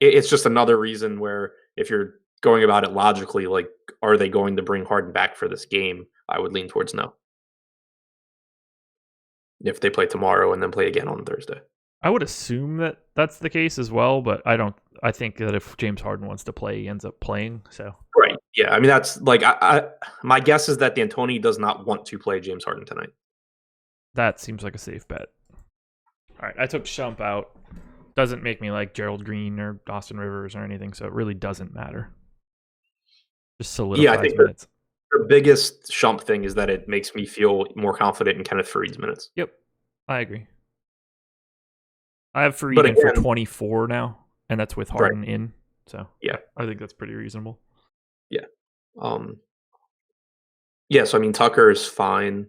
it's just another reason where if you're going about it logically, like, are they going to bring Harden back for this game? I would lean towards no. If they play tomorrow and then play again on Thursday. I would assume that that's the case as well, but I think that if James Harden wants to play, he ends up playing. So right, yeah. I mean, that's like my guess is that D'Antoni does not want to play James Harden tonight. That seems like a safe bet. All right, I took Shump out. Doesn't make me like Gerald Green or Austin Rivers or anything, so it really doesn't matter. Just solidifies I think minutes. The biggest Shump thing is that it makes me feel more confident in Kenneth Fareed's minutes. Yep, I agree. I have Fareed in for 24 now, and that's with Harden in. So yeah, I think that's pretty reasonable. Yeah. Yeah, so I mean, Tucker is fine.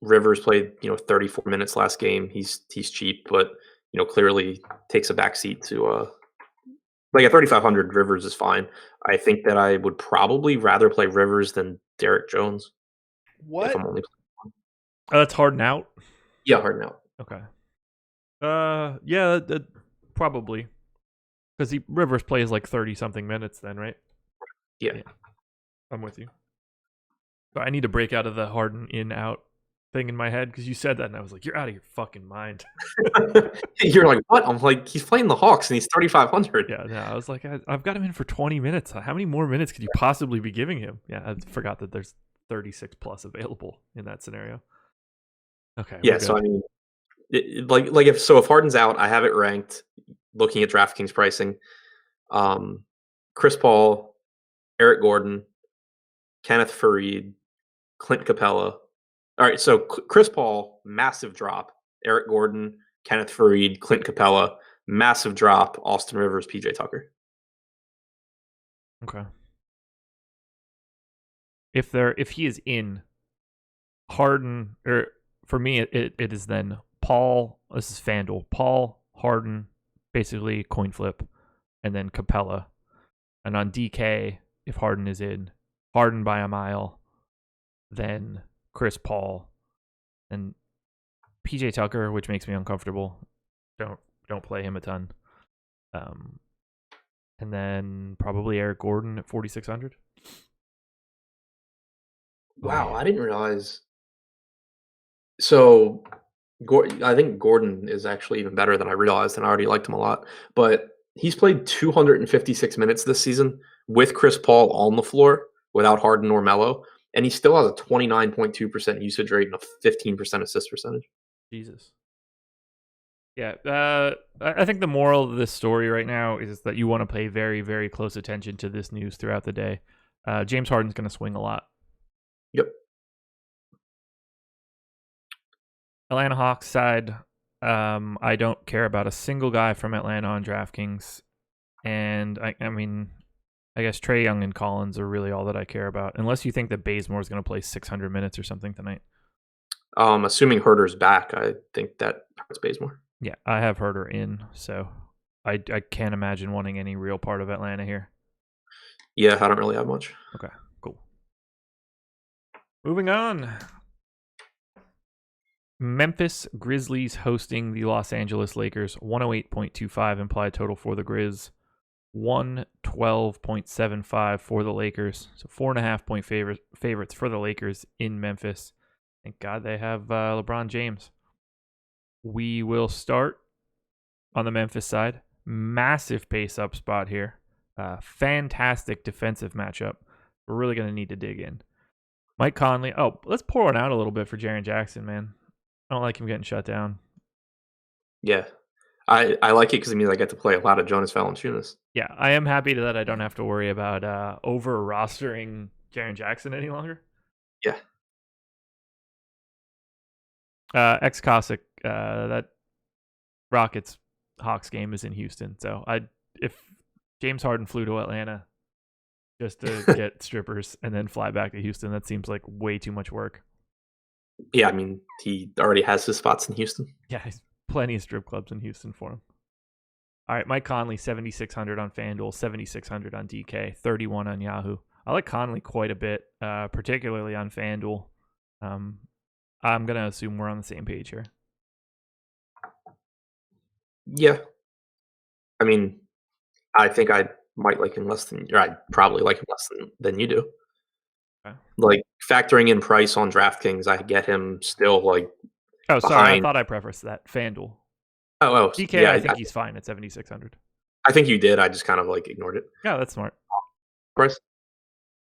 Rivers played, 34 minutes last game. He's cheap, but clearly takes a backseat to like at 3,500. Rivers is fine. I think that I would probably rather play Rivers than Derek Jones. What? If I'm only that's Harden out. Yeah, Harden out. Okay. Yeah, probably because Rivers plays like 30 something minutes then, right? Yeah, I'm with you. But I need to break out of the Harden in out thing in my head because you said that and I was like, you're out of your fucking mind. You're like, what? I'm like, he's playing the Hawks and he's 3,500. Yeah, I was like, I've got him in for 20 minutes. How many more minutes could you possibly be giving him? Yeah, I forgot that there's 36 plus available in that scenario. Okay. Yeah, so I mean, if Harden's out, I have it ranked looking at DraftKings pricing. Chris Paul, Eric Gordon, Kenneth Fareed, Clint Capella. All right, so Chris Paul, massive drop. Eric Gordon, Kenneth Fareed, Clint Capella, massive drop. Austin Rivers, PJ Tucker. Okay. If he is in Harden, or for me, it is then Paul. This is FanDuel. Paul, Harden, basically coin flip, and then Capella. And on DK, if Harden is in, Harden by a mile, then Chris Paul, and PJ Tucker, which makes me uncomfortable. Don't play him a ton. And then probably Eric Gordon at 4,600. Wow, I didn't realize. So, I think Gordon is actually even better than I realized, and I already liked him a lot. But he's played 256 minutes this season with Chris Paul on the floor without Harden or Melo, and he still has a 29.2% usage rate and a 15% assist percentage. Jesus. Yeah, I think the moral of this story right now is that you want to pay very, very close attention to this news throughout the day. James Harden's going to swing a lot. Yep. Atlanta Hawks side, I don't care about a single guy from Atlanta on DraftKings. And, I mean, I guess Trae Young and Collins are really all that I care about, unless you think that Bazemore is going to play 600 minutes or something tonight. Assuming Herter's back, I think that hurts Bazemore. Yeah, I have Herter in, so I can't imagine wanting any real part of Atlanta here. Yeah, I don't really have much. Okay, cool. Moving on. Memphis Grizzlies hosting the Los Angeles Lakers. 108.25 implied total for the Grizz. 112.75 for the Lakers. So 4.5 point favorites for the Lakers in Memphis. Thank God they have LeBron James. We will start on the Memphis side. Massive pace up spot here. Fantastic defensive matchup. We're really going to need to dig in. Mike Conley. Oh, let's pour one out a little bit for Jaren Jackson, man. I don't like him getting shut down. Yeah. I like it because it means I get to play a lot of Jonas Valanciunas. Yeah, I am happy that I don't have to worry about over-rostering Jaren Jackson any longer. Yeah. Cossack, that Rockets Hawks game is in Houston. So if James Harden flew to Atlanta just to get strippers and then fly back to Houston, that seems like way too much work. Yeah, I mean, he already has his spots in Houston. Yeah, plenty of strip clubs in Houston for him. All right, Mike Conley, 7,600 on FanDuel, 7,600 on DK, 31 on Yahoo. I like Conley quite a bit, particularly on FanDuel. I'm going to assume we're on the same page here. Yeah. I mean, I think I might like him less than, or I'd probably like him less than you do. Okay. Like, factoring in price on DraftKings, I get him still, like, oh, sorry, I thought I prefaced that. FanDuel. Oh, DK, yeah, I think he's fine at 7,600. I think you did. I just kind of, like, ignored it. Yeah, that's smart. Price?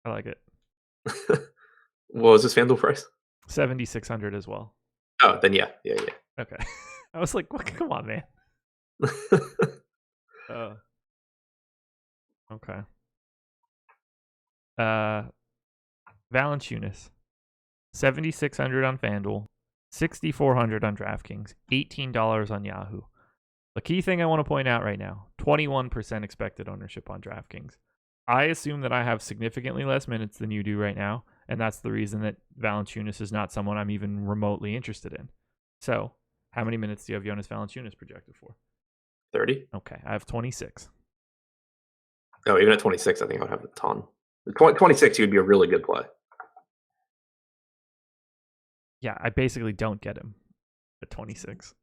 I like it. What was this FanDuel price? 7,600 as well. Oh, then yeah. Okay. I was like, what? Come on, man. Okay. Valanciunas, 7,600 on FanDuel, 6,400 on DraftKings, $18 on Yahoo. The key thing I want to point out right now, 21% expected ownership on DraftKings. I assume that I have significantly less minutes than you do right now, and that's the reason that Valanciunas is not someone I'm even remotely interested in. So, how many minutes do you have Jonas Valanciunas projected for? 30. Okay, I have 26. Oh, even at 26, I think I would have a ton. 26, he would be a really good play. Yeah, I basically don't get him at 26.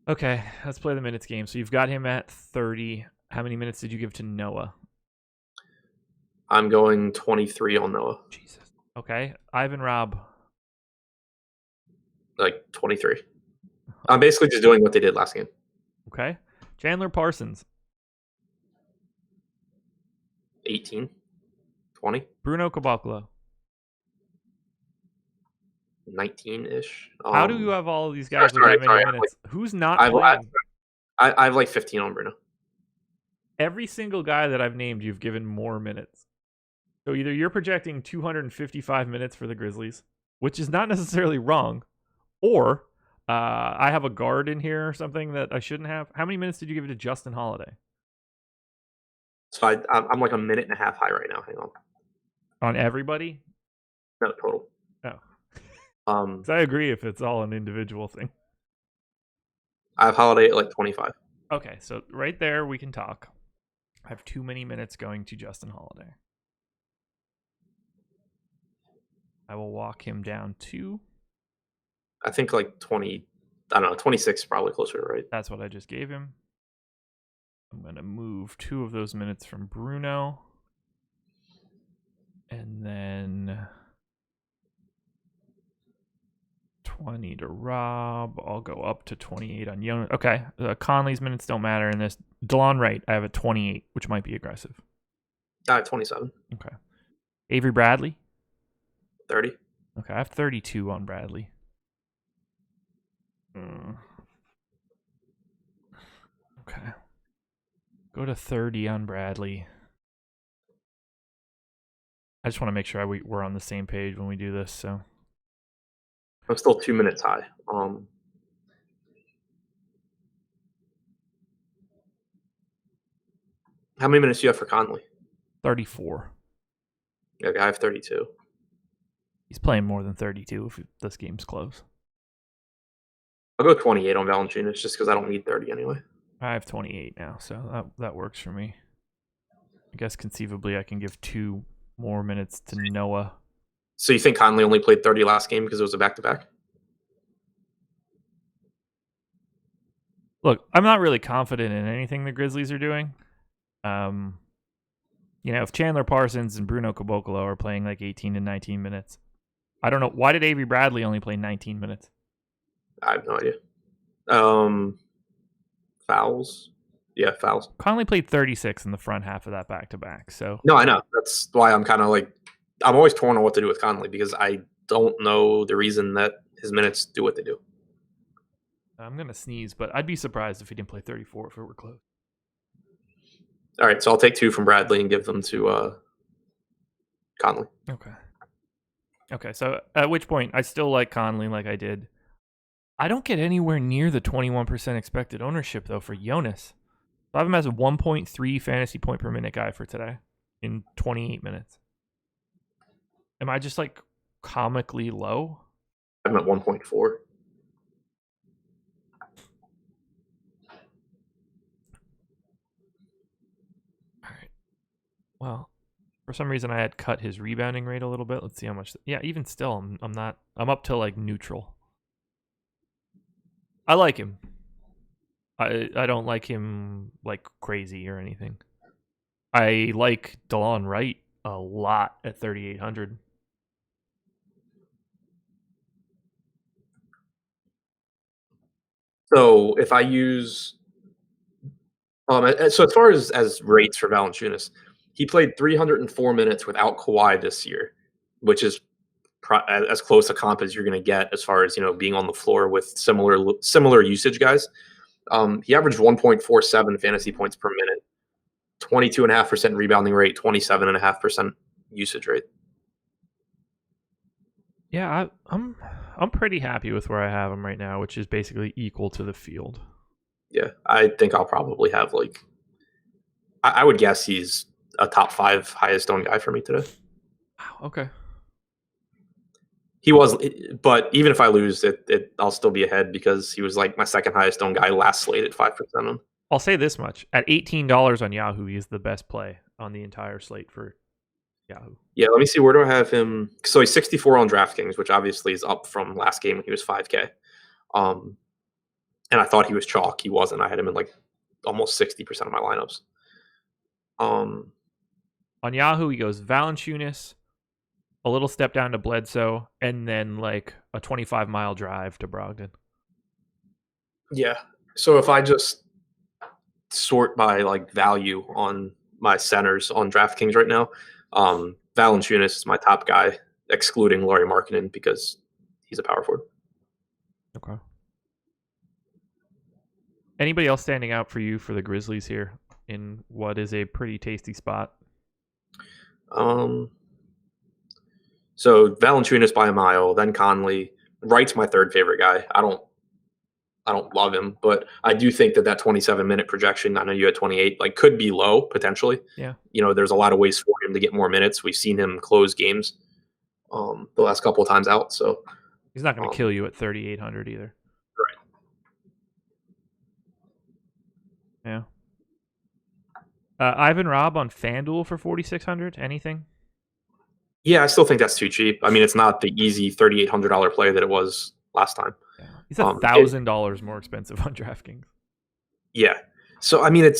Okay, let's play the minutes game. So you've got him at 30. How many minutes did you give to Noah? I'm going 23 on Noah. Jesus. Okay, Ivan Robb. Like 23. I'm basically just doing what they did last game. Okay. Chandler Parsons. 18. 20. Bruno Caboclo. 19-ish. How do you have all of these guys with that many minutes? Who's not playing? I have like 15 on Bruno. Every single guy that I've named, you've given more minutes. So either you're projecting 255 minutes for the Grizzlies, which is not necessarily wrong, or I have a guard in here or something that I shouldn't have. How many minutes did you give it to Justin Holiday? So I'm like a minute and a half high right now. Hang on. On everybody? No, total. Oh. So I agree if it's all an individual thing. I have Holiday at like 25. Okay, so right there we can talk. I have too many minutes going to Justin Holiday. I will walk him down to... I think like 20, I don't know, 26 is probably closer to right. That's what I just gave him. I'm going to move 2 of those minutes from Bruno. And then 20 to Rob. I'll go up to 28 on Jonas. Okay, Conley's minutes don't matter in this. DeLon Wright, I have a 28, which might be aggressive. 27. Okay. Avery Bradley? 30. Okay, I have 32 on Bradley. Okay. Go to 30 on Bradley. I just want to make sure we're on the same page when we do this, so... I'm still 2 minutes high. How many minutes do you have for Conley? 34. Okay, I have 32. He's playing more than 32 if this game's close. I'll go 28 on Valanciunas just because I don't need 30 anyway. I have 28 now, so that works for me. I guess conceivably I can give 2 more minutes to Noah. So you think Conley only played 30 last game because it was a back-to-back? Look, I'm not really confident in anything the Grizzlies are doing. If Chandler Parsons and Bruno Caboclo are playing like 18 and 19 minutes, I don't know. Why did Avery Bradley only play 19 minutes? I have no idea. Fouls? Yeah, fouls. Conley played 36 in the front half of that back-to-back. So No, I know. That's why I'm kind of like, I'm always torn on what to do with Conley because I don't know the reason that his minutes do what they do. I'm going to sneeze, but I'd be surprised if he didn't play 34 if it were close. All right, so I'll take 2 from Bradley and give them to Conley. Okay, so at which point I still like Conley like I did. I don't get anywhere near the 21% expected ownership, though, for Jonas. I have him as a 1.3 fantasy point per minute guy for today in 28 minutes. Am I just like comically low? I'm at 1.4. All right. Well, for some reason I had cut his rebounding rate a little bit. Let's see how much. Yeah, even still, I'm up to like neutral. I like him. I don't like him like crazy or anything. I like DeLon Wright a lot at 3,800. So if I use, so as far as rates for Valanciunas, he played 304 minutes without Kawhi this year, which is as close a comp as you're going to get as far as being on the floor with similar usage guys. He averaged 1.47 fantasy points per minute, 22.5% rebounding rate, 27.5% usage rate. Yeah, I'm pretty happy with where I have him right now, which is basically equal to the field. Yeah, I think I'll probably have I would guess he's a top 5 highest owned guy for me today. Wow. Okay. He was, but even if I lose, I'll still be ahead because he was like my second highest owned guy last slate at 5%. I'll say this much: at $18 on Yahoo, he is the best play on the entire slate for Yahoo. Yeah, let me see. Where do I have him? So he's 64 on DraftKings, which obviously is up from last game when he was 5K. And I thought he was chalk. He wasn't. I had him in like almost 60% of my lineups. On Yahoo, he goes Valanciunas, a little step down to Bledsoe, and then like a 25-mile drive to Brogdon. Yeah. So if I just sort by like value on my centers on DraftKings right now, Valanciunas is my top guy, excluding Lauri Markkanen because he's a power forward. Okay. Anybody else standing out for you for the Grizzlies here in what is a pretty tasty spot? So Valanciunas by a mile, then Conley. Wright's my third favorite guy. I don't love him, but I do think that 27-minute projection, I know you had 28, like could be low potentially. Yeah. There's a lot of ways for him to get more minutes. We've seen him close games the last couple of times out. So he's not going to kill you at 3,800 either. Right. Yeah. Ivan Robb on FanDuel for 4,600. Anything? Yeah, I still think that's too cheap. I mean, it's not the easy $3,800 play that it was last time. Yeah. He's Um, $1,000 more expensive on DraftKings. Yeah. So I mean,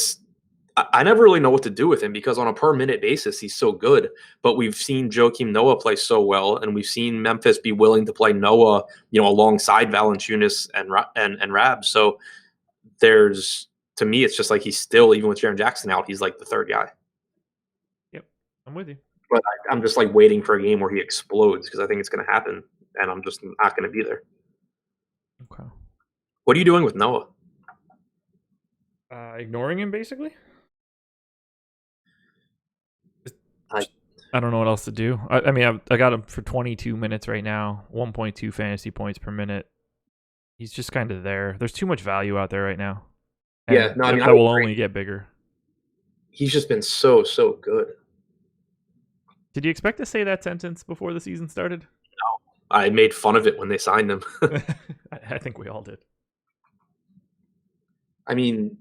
I never really know what to do with him because on a per minute basis, he's so good. But we've seen Joakim Noah play so well, and we've seen Memphis be willing to play Noah, alongside Valanciunas and Rab. So to me, it's just like he's still, even with Jaren Jackson out, he's like the third guy. Yep, I'm with you. But I'm just like waiting for a game where he explodes because I think it's going to happen, and I'm just not going to be there. Okay. What are you doing with Noah? Ignoring him, basically. I don't know what else to do. I mean, I got him for 22 minutes right now, 1.2 fantasy points per minute. He's just kind of there. There's too much value out there right now. And Yeah, no, I mean, that will only get bigger. He's just been so good. Did you expect to say that sentence before the season started? No, I made fun of it when they signed him. I think we all did. I mean,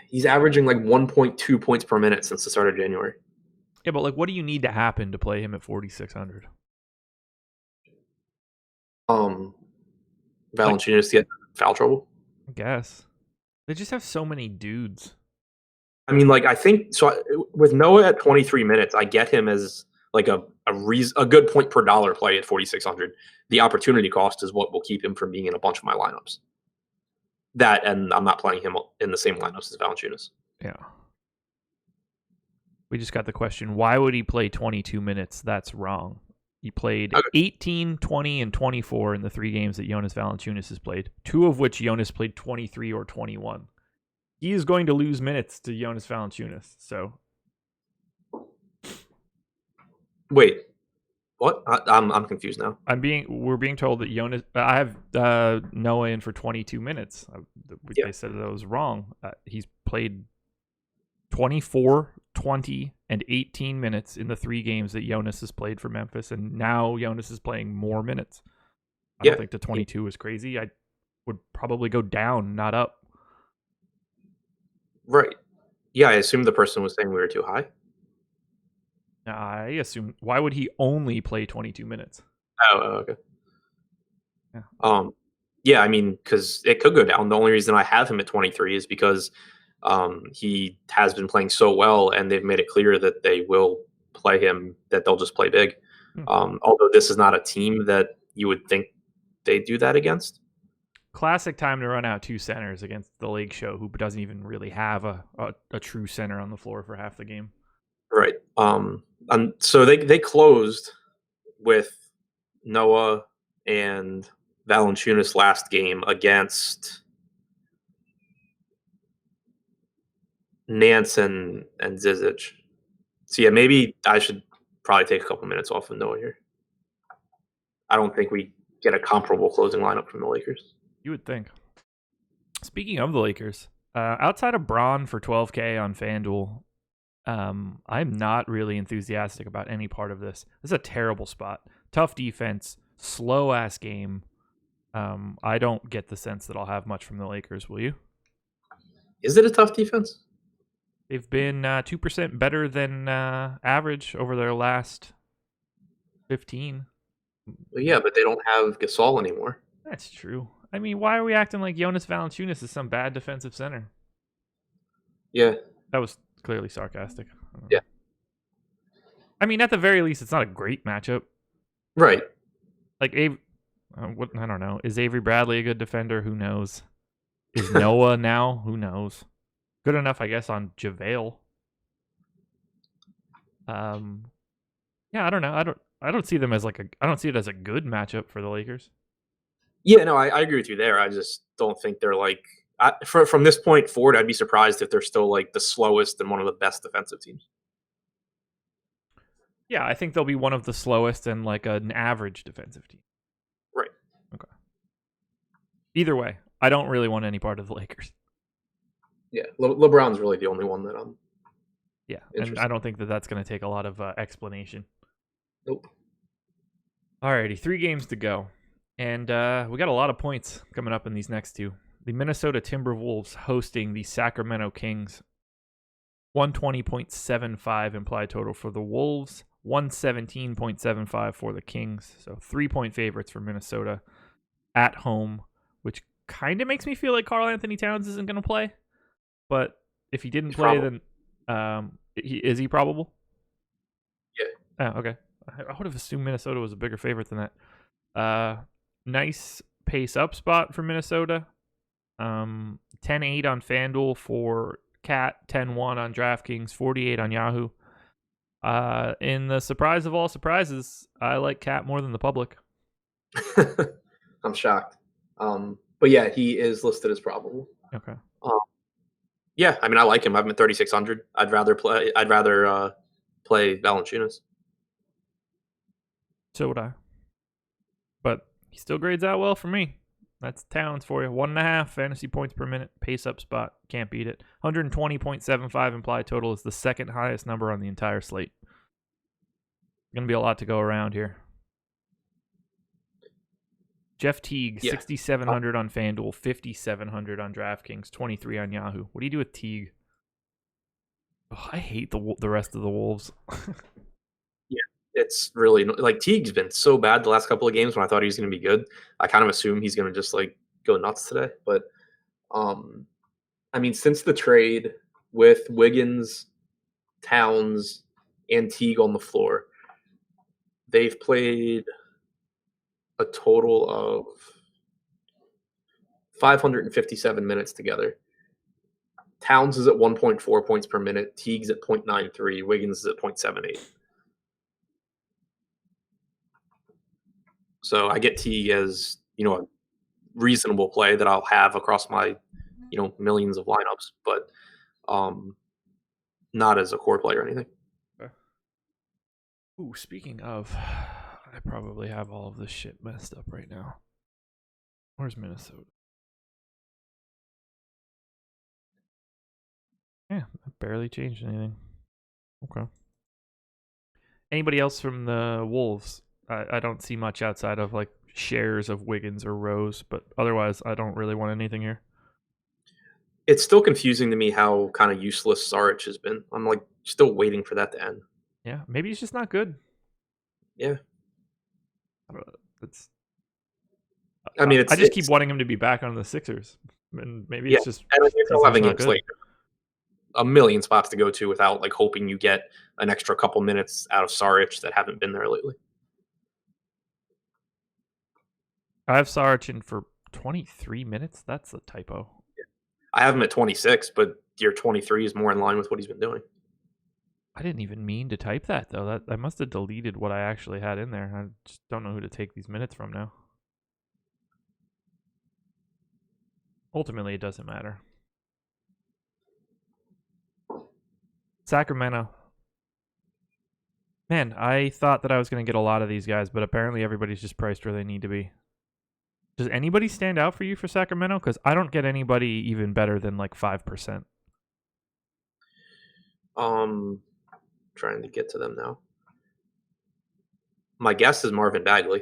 he's averaging like 1.2 points per minute since the start of January. Yeah, but like, what do you need to happen to play him at 4,600? Valanciunas get foul trouble. I guess they just have so many dudes. I mean, like, I think so. With Noah at 23 minutes, I get him as like a good point per dollar play at 4,600. The opportunity cost is what will keep him from being in a bunch of my lineups. That, and I'm not playing him in the same lineups as Valanciunas. Yeah. We just got the question, why would he play 22 minutes? That's wrong. He played 18, 20, and 24 in the 3 games that Jonas Valanciunas has played, 2 of which Jonas played 23 or 21. He is going to lose minutes to Jonas Valanciunas, so... Wait, what? I'm confused now. We're being told that Jonas... I have Noah in for 22 minutes. They said that was wrong. He's played 24, 20, and 18 minutes in the 3 games that Jonas has played for Memphis, and now Jonas is playing more minutes. I don't think the 22 is crazy. I would probably go down, not up. Right. Yeah, I assumed the person was saying we were too high. I assume. Why would he only play 22 minutes? Oh, okay. Yeah. Yeah, I mean, because it could go down. The only reason I have him at 23 is because he has been playing so well, and they've made it clear that they will play him, that they'll just play big. Although this is not a team that you would think they do that against. Classic time to run out 2 centers against the Lake Show, who doesn't even really have a true center on the floor for half the game. Right. And so they closed with Noah and Valanciunas last game against Nance and Zizic. So yeah, maybe I should probably take a couple minutes off of Noah here. I don't think we get a comparable closing lineup from the Lakers. You would think. Speaking of the Lakers, outside of Braun for 12K on FanDuel, I'm not really enthusiastic about any part of this. This is a terrible spot. Tough defense, slow ass game. I don't get the sense that I'll have much from the Lakers. Will you? Is it a tough defense? They've been 2% better than average over their last 15. Yeah, but they don't have Gasol anymore. That's true. I mean, why are we acting like Jonas Valanciunas is some bad defensive center? Yeah. That was clearly sarcastic. Yeah. I mean, at the very least, it's not a great matchup. Right. Like, I don't know. Is Avery Bradley a good defender? Who knows? Is Noah now? Who knows? Good enough, I guess, on JaVale. Yeah, I don't know. I don't see them as I don't see it as a good matchup for the Lakers. Yeah, no, I agree with you there. I just don't think they're from this point forward, I'd be surprised if they're still like the slowest and one of the best defensive teams. Yeah, I think they'll be one of the slowest and like an average defensive team. Right. Okay. Either way, I don't really want any part of the Lakers. Yeah, LeBron's really the only one that I'm. Yeah, and I don't think that that's going to take a lot of explanation. Nope. Alrighty, 3 games to go. And we got a lot of points coming up in these next 2. The Minnesota Timberwolves hosting the Sacramento Kings. 120.75 implied total for the Wolves, 117.75 for the Kings. So 3-point favorites for Minnesota at home, which kind of makes me feel like Karl Anthony Towns isn't going to play. But if he didn't play, then is he probable? Yeah. Oh, okay. I would have assumed Minnesota was a bigger favorite than that. Nice pace up spot for Minnesota. 10-8 on FanDuel for Cat, 10-1 on DraftKings, 48 on Yahoo. In the surprise of all surprises, I like Cat more than the public. I'm shocked. But yeah, he is listed as probable. Okay. Yeah, I mean, I like him. I'm at 3,600. I'd rather play Valanciunas. So would I. But he still grades out well for me. That's Towns for you. 1.5 fantasy points per minute. Pace up spot. Can't beat it. 120.75 implied total is the second highest number on the entire slate. Going to be a lot to go around here. Jeff Teague, 6,700 on FanDuel, 5,700 on DraftKings, 23 on Yahoo. What do you do with Teague? Oh, I hate the rest of the Wolves. Yeah, it's really like Teague's been so bad the last couple of games when I thought he was going to be good. I kind of assume he's going to just like go nuts today. But I mean, since the trade with Wiggins, Towns, and Teague on the floor, they've played a total of 557 minutes together. Towns is at 1.4 points per minute. Teague's at 0.93. Wiggins is at 0.78. So I get Teague as, a reasonable play that I'll have across my, millions of lineups, but not as a core play or anything. Okay. Ooh, speaking of, I probably have all of this shit messed up right now. Where's Minnesota? Yeah, I barely changed anything. Okay. Anybody else from the Wolves? I don't see much outside of like shares of Wiggins or Rose, but otherwise I don't really want anything here. It's still confusing to me how kind of useless Saric has been. I'm like still waiting for that to end. Yeah, maybe he's just not good. Yeah. I just keep wanting him to be back on the Sixers, and maybe it's just having like a million spots to go to without like hoping you get an extra couple minutes out of Saric that haven't been there lately. I have Saric in for 23 minutes. That's a typo. Yeah. I have him at 26, but your 23 is more in line with what he's been doing. I didn't even mean to type that though. That I must have deleted what I actually had in there. I just don't know who to take these minutes from now. Ultimately, it doesn't matter. Sacramento. Man, I thought that I was going to get a lot of these guys, but apparently everybody's just priced where they need to be. Does anybody stand out for you for Sacramento? Because I don't get anybody even better than like 5%. Trying to get to them now. My guess is Marvin Bagley.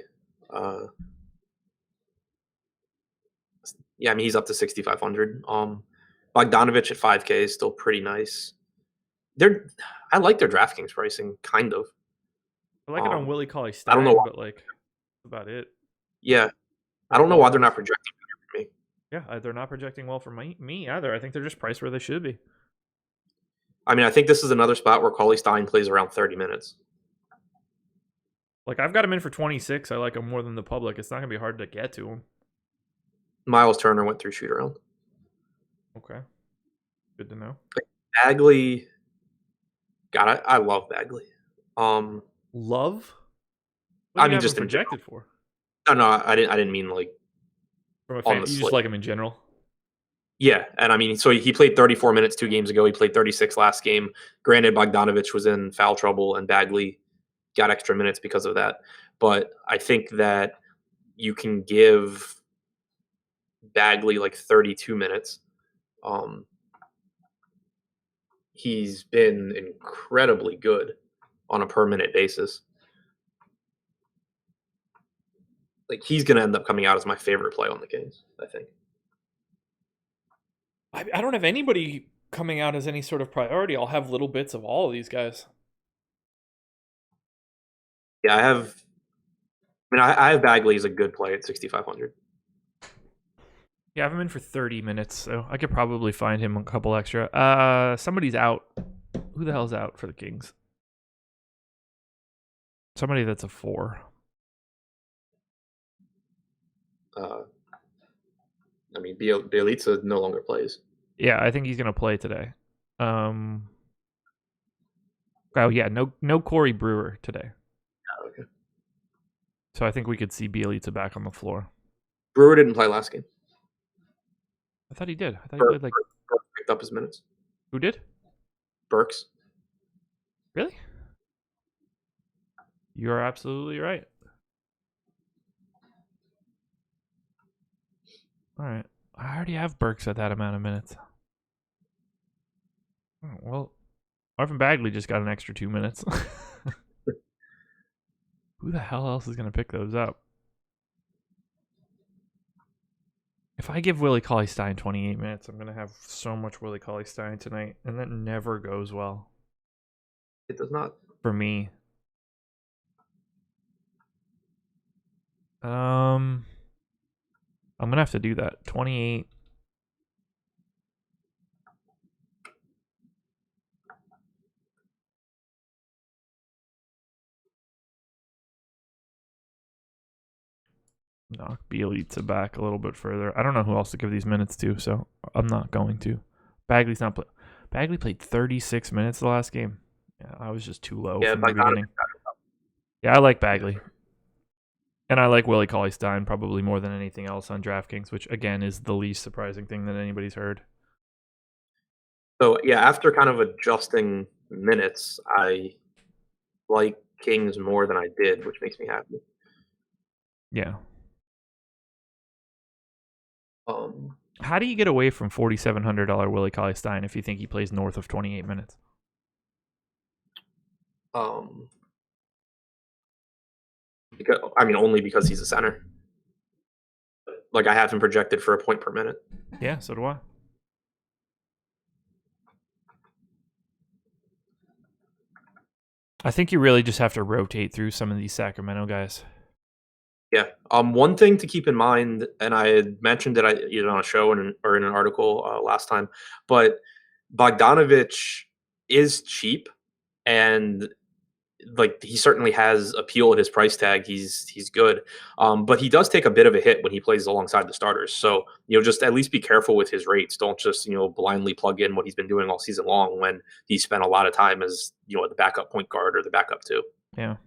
Yeah, I mean he's up to 6,500. Bogdanovich at 5K is still pretty nice. I like their DraftKings pricing, kind of. I like it on Willie Cauley-Stein, I don't know, but like that's about it. Yeah, I don't know why they're not projecting for me. Yeah, they're not projecting well for me either. I think they're just priced where they should be. I mean, I think this is another spot where Cauley-Stein plays around 30 minutes. Like, I've got him in for 26. I like him more than the public. It's not going to be hard to get to him. Miles Turner went through shoot around. Okay. Good to know. Bagley. God, I love Bagley. Love? What do you just projected for? No, I didn't mean like from a fan. You just like him in general. Yeah, and I mean, so he played 34 minutes 2 games ago. He played 36 last game. Granted, Bogdanovich was in foul trouble, and Bagley got extra minutes because of that. But I think that you can give Bagley like 32 minutes. He's been incredibly good on a per minute basis. Like he's going to end up coming out as my favorite play on the Kings, I think. I don't have anybody coming out as any sort of priority. I'll have little bits of all of these guys. Yeah, I have. I mean, I have Bagley as a good play at 6,500. Yeah, I have him in for 30 minutes, so I could probably find him a couple extra. Somebody's out. Who the hell's out for the Kings? Somebody that's a 4. I mean, Bielitsa no longer plays. Yeah, I think he's gonna play today. Oh yeah, no Corey Brewer today. Oh, okay. So I think we could see Bielitsa back on the floor. Brewer didn't play last game. I thought he did. I thought he played like. Burks picked up his minutes. Who did? Burks. Really? You are absolutely right. All right. I already have Burks at that amount of minutes. Oh, well, Marvin Bagley just got an extra 2 minutes. Who the hell else is going to pick those up? If I give Willie Cauley-Stein 28 minutes, I'm going to have so much Willie Cauley-Stein tonight, and that never goes well. It does not. For me. I'm going to have to do that. 28. Knock Bielitsa back a little bit further. I don't know who else to give these minutes to, so I'm not going to. Bagley's not play. Bagley played 36 minutes the last game. Yeah, I was just too low from the beginning. Yeah, I like Bagley. And I like Willie Cauley-Stein probably more than anything else on DraftKings, which, again, is the least surprising thing that anybody's heard. So, yeah, after kind of adjusting minutes, I like Kings more than I did, which makes me happy. Yeah. How do you get away from $4,700 Willie Cauley-Stein if you think he plays north of 28 minutes? Because, only because he's a center. Like, I have him projected for a point per minute. Yeah, so do I. I think you really just have to rotate through some of these Sacramento guys. Yeah. One thing to keep in mind, and I had mentioned it either on a show or in an article last time, but Bogdanovich is cheap, and like he certainly has appeal at his price tag. He's good, but he does take a bit of a hit when he plays alongside the starters. So just at least be careful with his rates. Don't just blindly plug in what he's been doing all season long when he spent a lot of time as the backup point guard or the backup two. Yeah.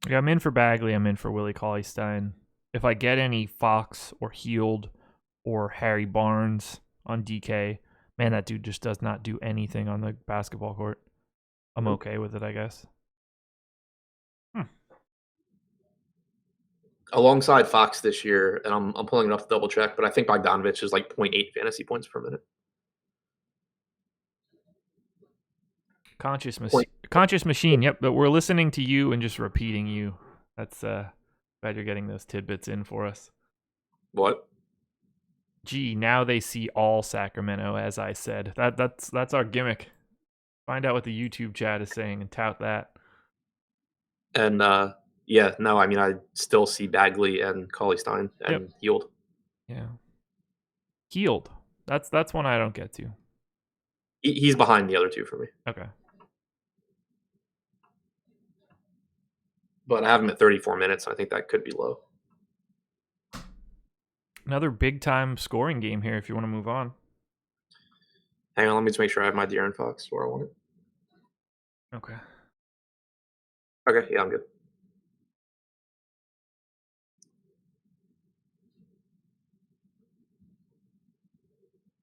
Yeah, I'm in for Bagley. I'm in for Willie Cauley-Stein. If I get any Fox or Heald or Harry Barnes on DK, man, that dude just does not do anything on the basketball court. I'm okay with it, I guess. Alongside Fox this year, and I'm pulling it up to double check, but I think Bogdanovich is like 0.8 fantasy points per minute. Conscious machine. Yep, but we're listening to you and just repeating you. That's glad you're getting those tidbits in for us. What? Gee, now they see all Sacramento, as I said. That's our gimmick. Find out what the YouTube chat is saying and tout that. And I still see Bagley and Cauley-Stein and Heald. Yeah, Heald. That's one I don't get to. He's behind the other two for me. Okay. But I have him at 34 minutes. I think that could be low. Another big-time scoring game here if you want to move on. Hang on, let me just make sure I have my De'Aaron Fox where I want it. Okay. Okay, yeah, I'm good.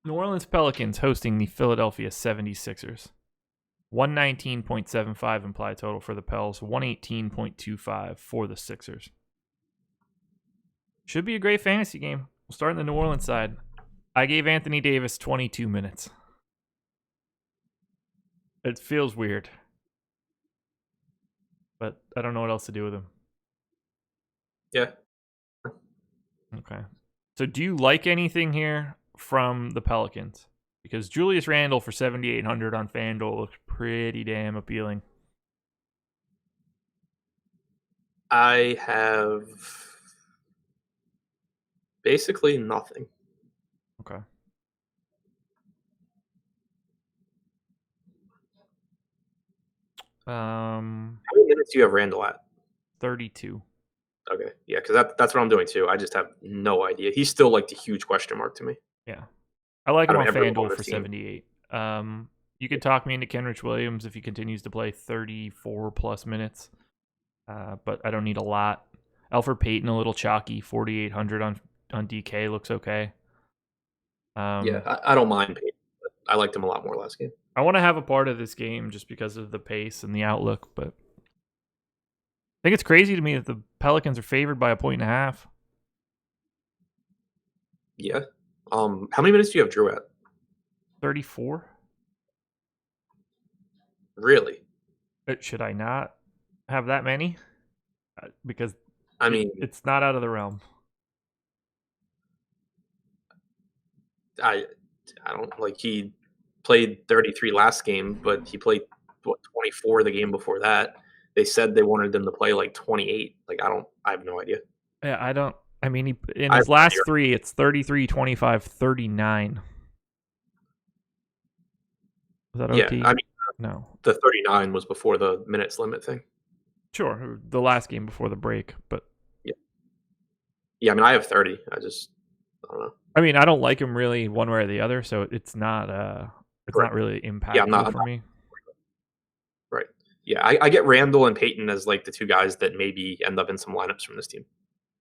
New Orleans Pelicans hosting the Philadelphia 76ers. 119.75 implied total for the Pels, 118.25 for the Sixers. Should be a great fantasy game. We'll start in the New Orleans side. I gave Anthony Davis 22 minutes. It feels weird. But I don't know what else to do with him. Yeah. Okay. So do you like anything here from the Pelicans because Julius Randle for 7,800 on FanDuel looks pretty damn appealing. I have basically nothing. Okay. How many minutes do you have Randall at? 32. Okay, yeah, because that's what I'm doing too. I just have no idea. He's still like the huge question mark to me. Yeah. I like him on everyone on FanDuel this for team. 78. You could talk me into Kenrich Williams if he continues to play 34 plus minutes, but I don't need a lot. Elfrid Payton a little chalky, 4,800 on DK looks okay. Yeah, I don't mind Payton, but I liked him a lot more last game. I want to have a part of this game just because of the pace and the outlook, but I think it's crazy to me that the Pelicans are favored by 1.5 points. Yeah. How many minutes do you have Drew at? 34. Really? Should I not have that many? Because I mean, it's not out of the realm. I don't like he played 33 last game, but he played 24 the game before that. They said they wanted him to play like 28. Like I have no idea. Yeah, I don't. I mean, in I his have no last idea. 3, it's 33, 25, 39. Was that OT? Yeah, I mean No. the 39 was before the minutes limit thing. Sure, the last game before the break, but Yeah, I mean I have 30. I don't know. I mean, I don't like him really one way or the other, so it's not not really impactful Yeah, I'm not for me. right. Yeah, I get Randall and Peyton as like the two guys that maybe end up in some lineups from this team.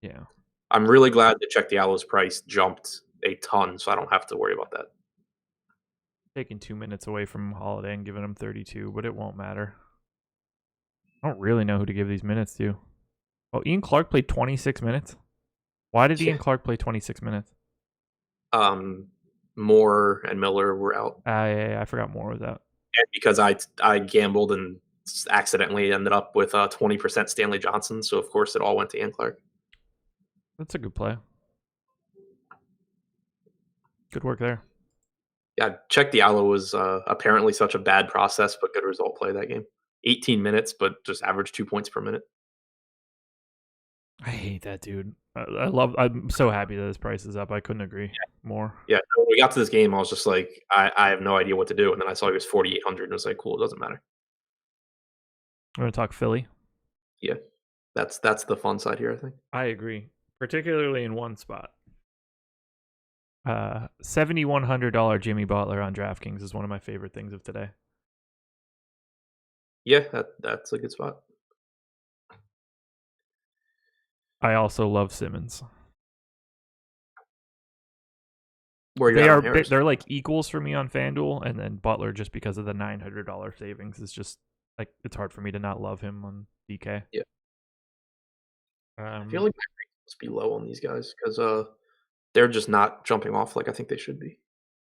Yeah. I'm really glad that Check Diallo's price jumped a ton, so I don't have to worry about that. Taking 2 minutes away from Holiday and giving him 32, but it won't matter. I don't really know who to give these minutes to. Oh, Ian Clark played 26 minutes. Why did Ian Clark play 26 minutes? Moore and Miller were out. Yeah, I forgot Moore was out. And because I gambled and accidentally ended up with 20% Stanley Johnson, so of course it all went to Ian Clark. That's a good play. Good work there. Yeah, Check Diallo was apparently such a bad process, but good result play that game. 18 minutes, but just averaged 2 points per minute. I hate that dude. I'm so happy that his price is up. I couldn't agree more. Yeah, when we got to this game, I was just like, I have no idea what to do. And then I saw he was 4,800 and I was like, cool, it doesn't matter. We're going to talk Philly. Yeah, that's the fun side here, I think. I agree, particularly in one spot. $7,100 Jimmy Butler on DraftKings is one of my favorite things of today. Yeah, that's a good spot. I also love Simmons. They're like equals for me on FanDuel, and then Butler just because of the $900 savings is just like it's hard for me to not love him on DK. Yeah, I feel like my rate must be low on these guys because they're just not jumping off like I think they should be.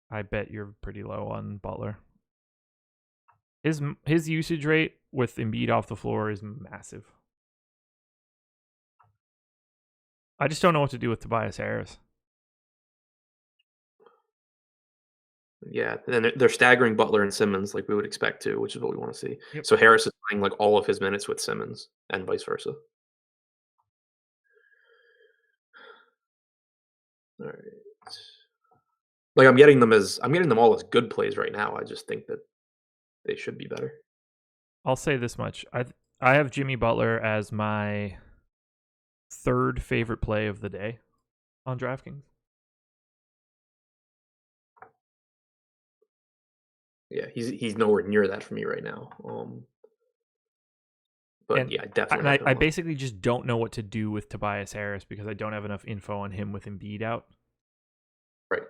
I bet you're pretty low on Butler. His usage rate with Embiid off the floor is massive. I just don't know what to do with Tobias Harris. Yeah, and they're staggering Butler and Simmons like we would expect to, which is what we want to see. Yep. So Harris is playing like all of his minutes with Simmons and vice versa. All right. Like I'm getting them all as good plays right now. I just think that they should be better. I'll say this much. I have Jimmy Butler as my third favorite play of the day on DraftKings. Yeah, he's nowhere near that for me right now. But and yeah, definitely. I basically just don't know what to do with Tobias Harris because I don't have enough info on him with Embiid out. Right.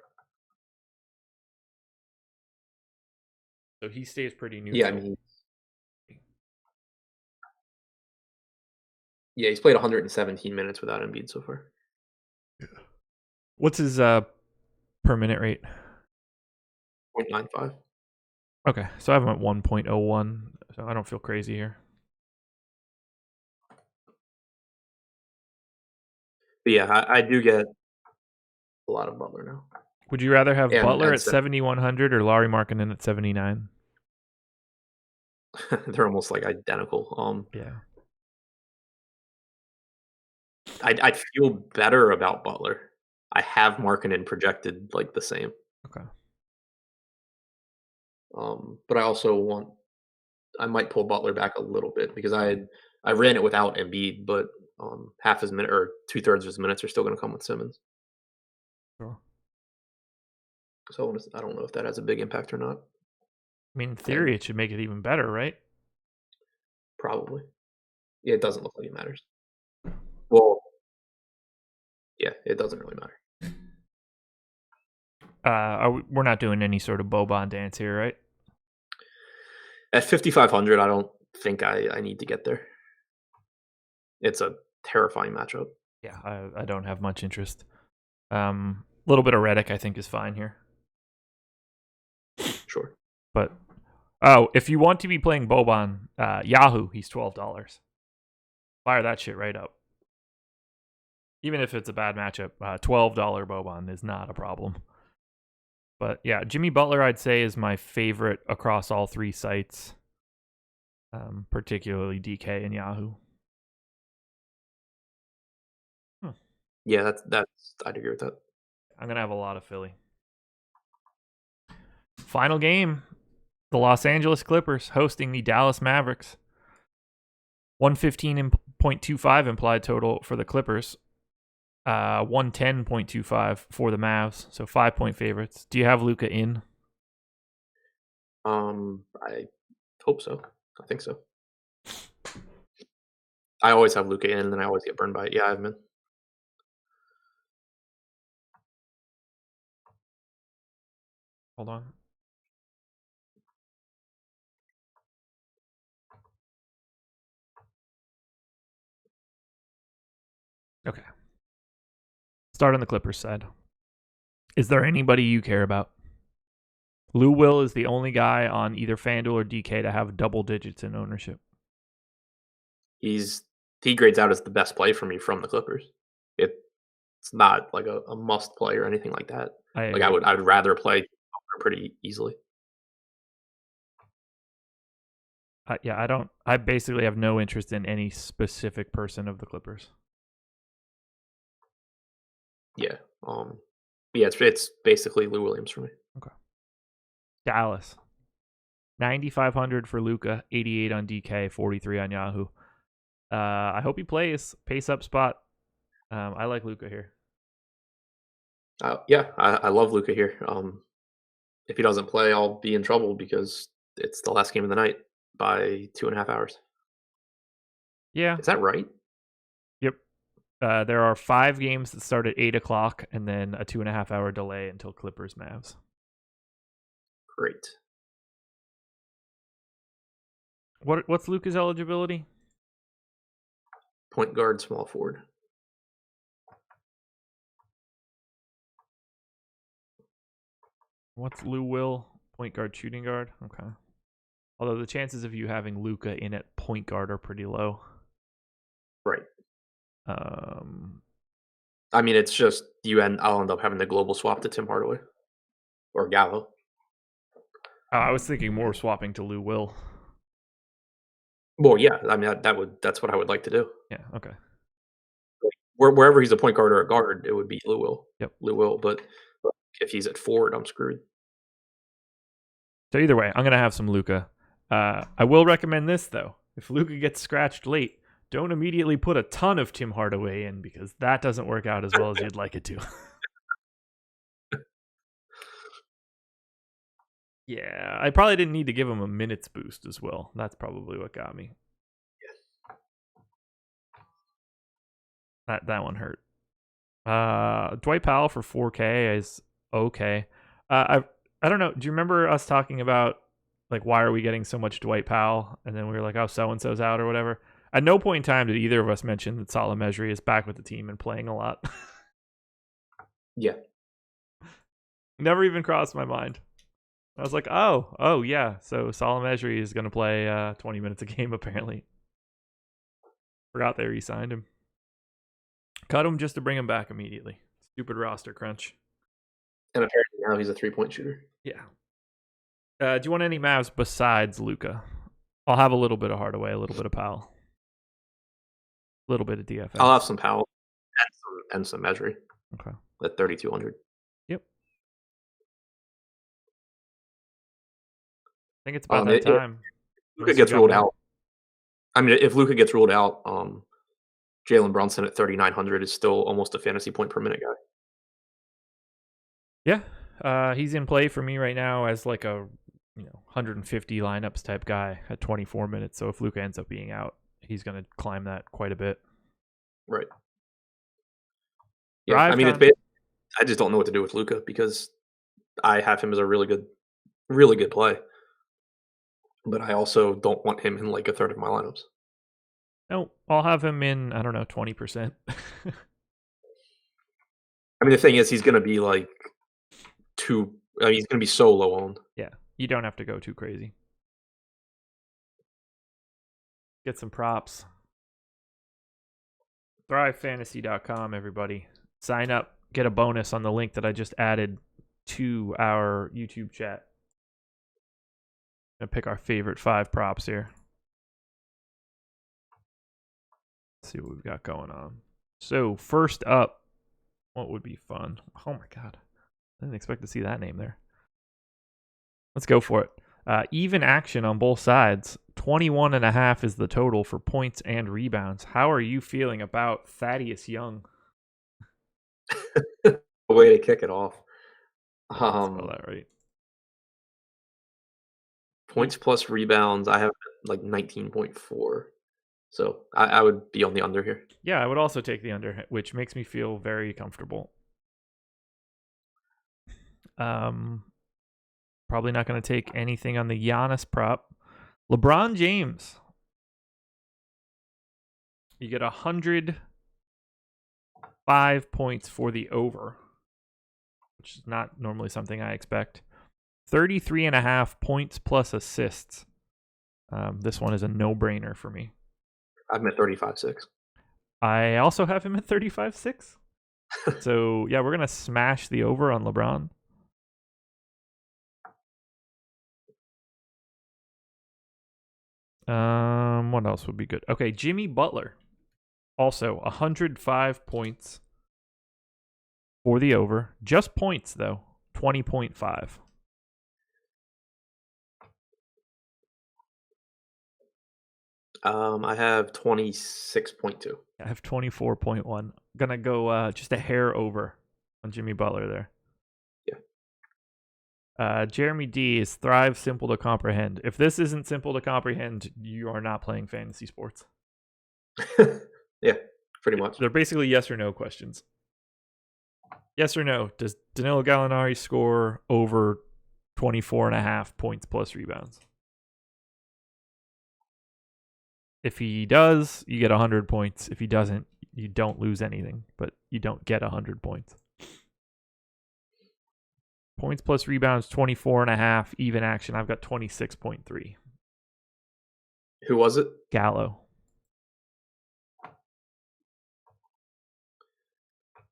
So he stays pretty neutral. Yeah, I mean, yeah, he's played 117 minutes without Embiid so far. What's his per minute rate? 0.95. Okay, so I have him at 1.01, so I don't feel crazy here. But yeah, I do get a lot of Butler now. Would you rather have Butler and at 7,100 or Lauri Markkanen at 79? they're almost like identical. Yeah. I'd feel better about Butler. I have Markkanen projected like the same. Okay. But I might pull Butler back a little bit because I ran it without Embiid, but half his minute or 2/3 of his minutes are still going to come with Simmons. Sure. So I don't know if that has a big impact or not. I mean, in theory, it should make it even better, right? Probably. Yeah, it doesn't look like it matters. Well, yeah, it doesn't really matter. We're not doing any sort of Boban dance here, right? At 5,500, I don't think I need to get there. It's a terrifying matchup. Yeah, I don't have much interest. A little bit of Redick, I think, is fine here. Sure. But if you want to be playing Boban, Yahoo, he's $12. Fire that shit right up. Even if it's a bad matchup, $12 Boban is not a problem. But yeah, Jimmy Butler, I'd say, is my favorite across all three sites, particularly DK and Yahoo. Yeah, I'd agree with that. I'm going to have a lot of Philly. Final game, the Los Angeles Clippers hosting the Dallas Mavericks. 115.25 implied total for the Clippers. 110.25 for the Mavs. So 5-point favorites. Do you have Luka in? I hope so. I think so. I always have Luka in, and then I always get burned by it. Yeah, I have him in. Hold on. Okay. Start on the Clippers side. Is there anybody you care about? Lou Will is the only guy on either FanDuel or DK to have double digits in ownership. He grades out as the best play for me from the Clippers. It's not like a must play or anything like that. I would rather play pretty easily. I basically have no interest in any specific person of the Clippers. Yeah. It's basically Lou Williams for me. Okay. Dallas. 9,500 for Luka, 88 on DK, 43 on Yahoo. I hope he plays. Pace up spot. I like Luka here. I love Luka here. If he doesn't play, I'll be in trouble because it's the last game of the night by 2.5 hours. Yeah. Is that right? Yep. There are 5 games that start at 8 o'clock and then a 2.5 hour delay until Clippers Mavs. Great. What's Luka's eligibility? Point guard, small forward. What's Lou Will? Point guard, shooting guard? Okay. Although the chances of you having Luka in at point guard are pretty low. Right. I mean, it's just I'll end up having the global swap to Tim Hardaway or Gallo. I was thinking more swapping to Lou Will. Well, yeah. I mean, that's what I would like to do. Yeah. Okay. Wherever he's a point guard or a guard, it would be Lou Will. Yep. Lou Will, but if he's at forward, I'm screwed. So either way, I'm gonna have some Luka. I will recommend this though. If Luka gets scratched late, don't immediately put a ton of Tim Hardaway in because that doesn't work out as well as you'd like it to. Yeah, I probably didn't need to give him a minutes boost as well. That's probably what got me. That one hurt. Dwight Powell for 4K is okay. I don't know. Do you remember us talking about like why are we getting so much Dwight Powell? And then we were like, oh, so and so's out or whatever. At no point in time did either of us mention that Salah Mejri is back with the team and playing a lot. Yeah. Never even crossed my mind. I was like, oh yeah. So Salah Mejri is going to play 20 minutes a game apparently. Forgot they re-signed him. Cut him just to bring him back immediately. Stupid roster crunch. And apparently now he's a 3-point shooter. Yeah. Do you want any Mavs besides Luka? I'll have a little bit of Hardaway, a little bit of Powell, a little bit of DFS. I'll have some Powell and some Mejri. Okay. At 3,200. Yep. I think it's about that time. Luka gets ruled out. I mean, if Luka gets ruled out, Jalen Brunson at 3,900 is still almost a fantasy point per minute guy. Yeah, he's in play for me right now as like a 150 lineups type guy at 24 minutes. So if Luka ends up being out, he's going to climb that quite a bit. Right. Yeah, I mean, I just don't know what to do with Luka because I have him as a really good play. But I also don't want him in like a third of my lineups. No, I'll have him in, I don't know, 20%. I mean, the thing is, he's going to be like he's going to be so low owned. Yeah, you don't have to go too crazy. Get some props. ThriveFantasy.com, everybody. Sign up, get a bonus on the link that I just added to our YouTube chat. I'm going to pick our favorite 5 props here. Let's see what we've got going on. So, first up, what would be fun? Oh my God. I didn't expect to see that name there. Let's go for it. Even action on both sides. 21.5 is the total for points and rebounds. How are you feeling about Thaddeus Young? A way to kick it off. Spell that right. Points plus rebounds, I have like 19.4. So I would be on the under here. Yeah, I would also take the under, which makes me feel very comfortable. Probably not going to take anything on the Giannis prop. LeBron James. You get 105 points for the over, which is not normally something I expect. 33.5 points plus assists. This one is a no-brainer for me. I'm at 35.6. I also have him at 35.6. So, yeah, we're going to smash the over on LeBron. What else would be good? Okay, Jimmy Butler. Also, 105 points for the over. Just points, though. 20.5. I have 26.2. I have 24.1. Gonna go just a hair over on Jimmy Butler there. Yeah. Jeremy D is Thrive simple to comprehend. If this isn't simple to comprehend, you are not playing fantasy sports. Yeah, pretty much. They're basically yes or no questions. Yes or no, does Danilo Gallinari score over 24.5 points plus rebounds? If he does, you get 100 points. If he doesn't, you don't lose anything, but you don't get 100 points. Points plus rebounds, 24.5. Even action, I've got 26.3. Who was it? Gallo.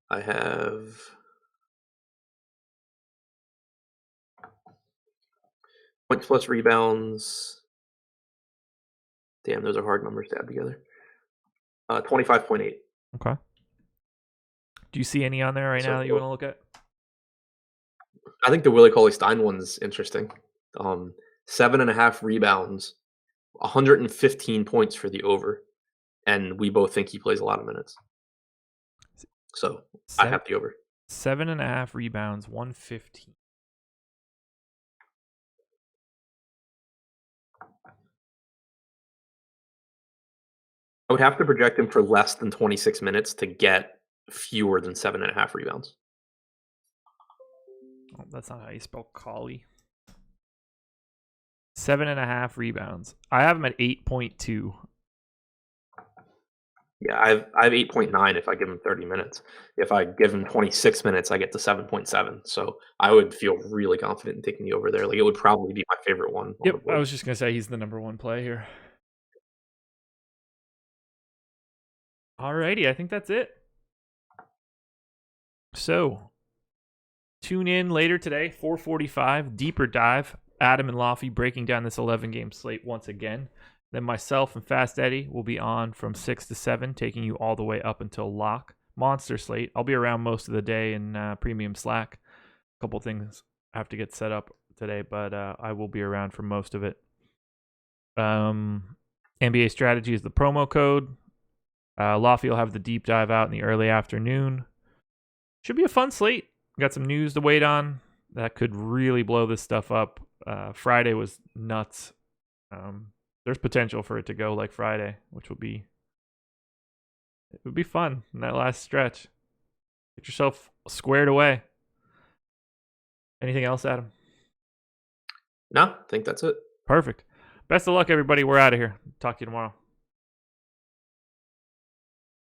I have points plus rebounds. Damn, those are hard numbers to add together. 25.8. Okay. Do you see any on there now that you want to look at? I think the Willie Cauley-Stein one's interesting. 7.5 rebounds, 115 points for the over, and we both think he plays a lot of minutes. So I have the over. 7.5 rebounds, 115. I would have to project him for less than 26 minutes to get fewer than 7.5 rebounds. Oh, that's not how you spell Cauley. 7.5 rebounds. I have him at 8.2. Yeah, I have 8.9 if I give him 30 minutes. If I give him 26 minutes, I get to 7.7. So I would feel really confident in taking the over there. Like, it would probably be my favorite one. Yep, I was just going to say he's the number one play here. Alrighty, I think that's it. So, Tune in later today, 4:45, deeper dive. Adam and Laffy breaking down this 11-game slate once again. Then myself and Fast Eddie will be on from 6 to 7, taking you all the way up until lock. Monster slate. I'll be around most of the day in premium Slack. A couple things I have to get set up today, but I will be around for most of it. NBA strategy is the promo code. Laffy will have the deep dive out in the early afternoon. Should be a fun slate. Got some news to wait on that could really blow this stuff up. Friday was nuts. There's potential for it to go like Friday, which would be fun in that last stretch. Get yourself squared away. Anything else, Adam? No, I think that's it. Perfect. Best of luck, everybody. We're out of here. Talk to you tomorrow.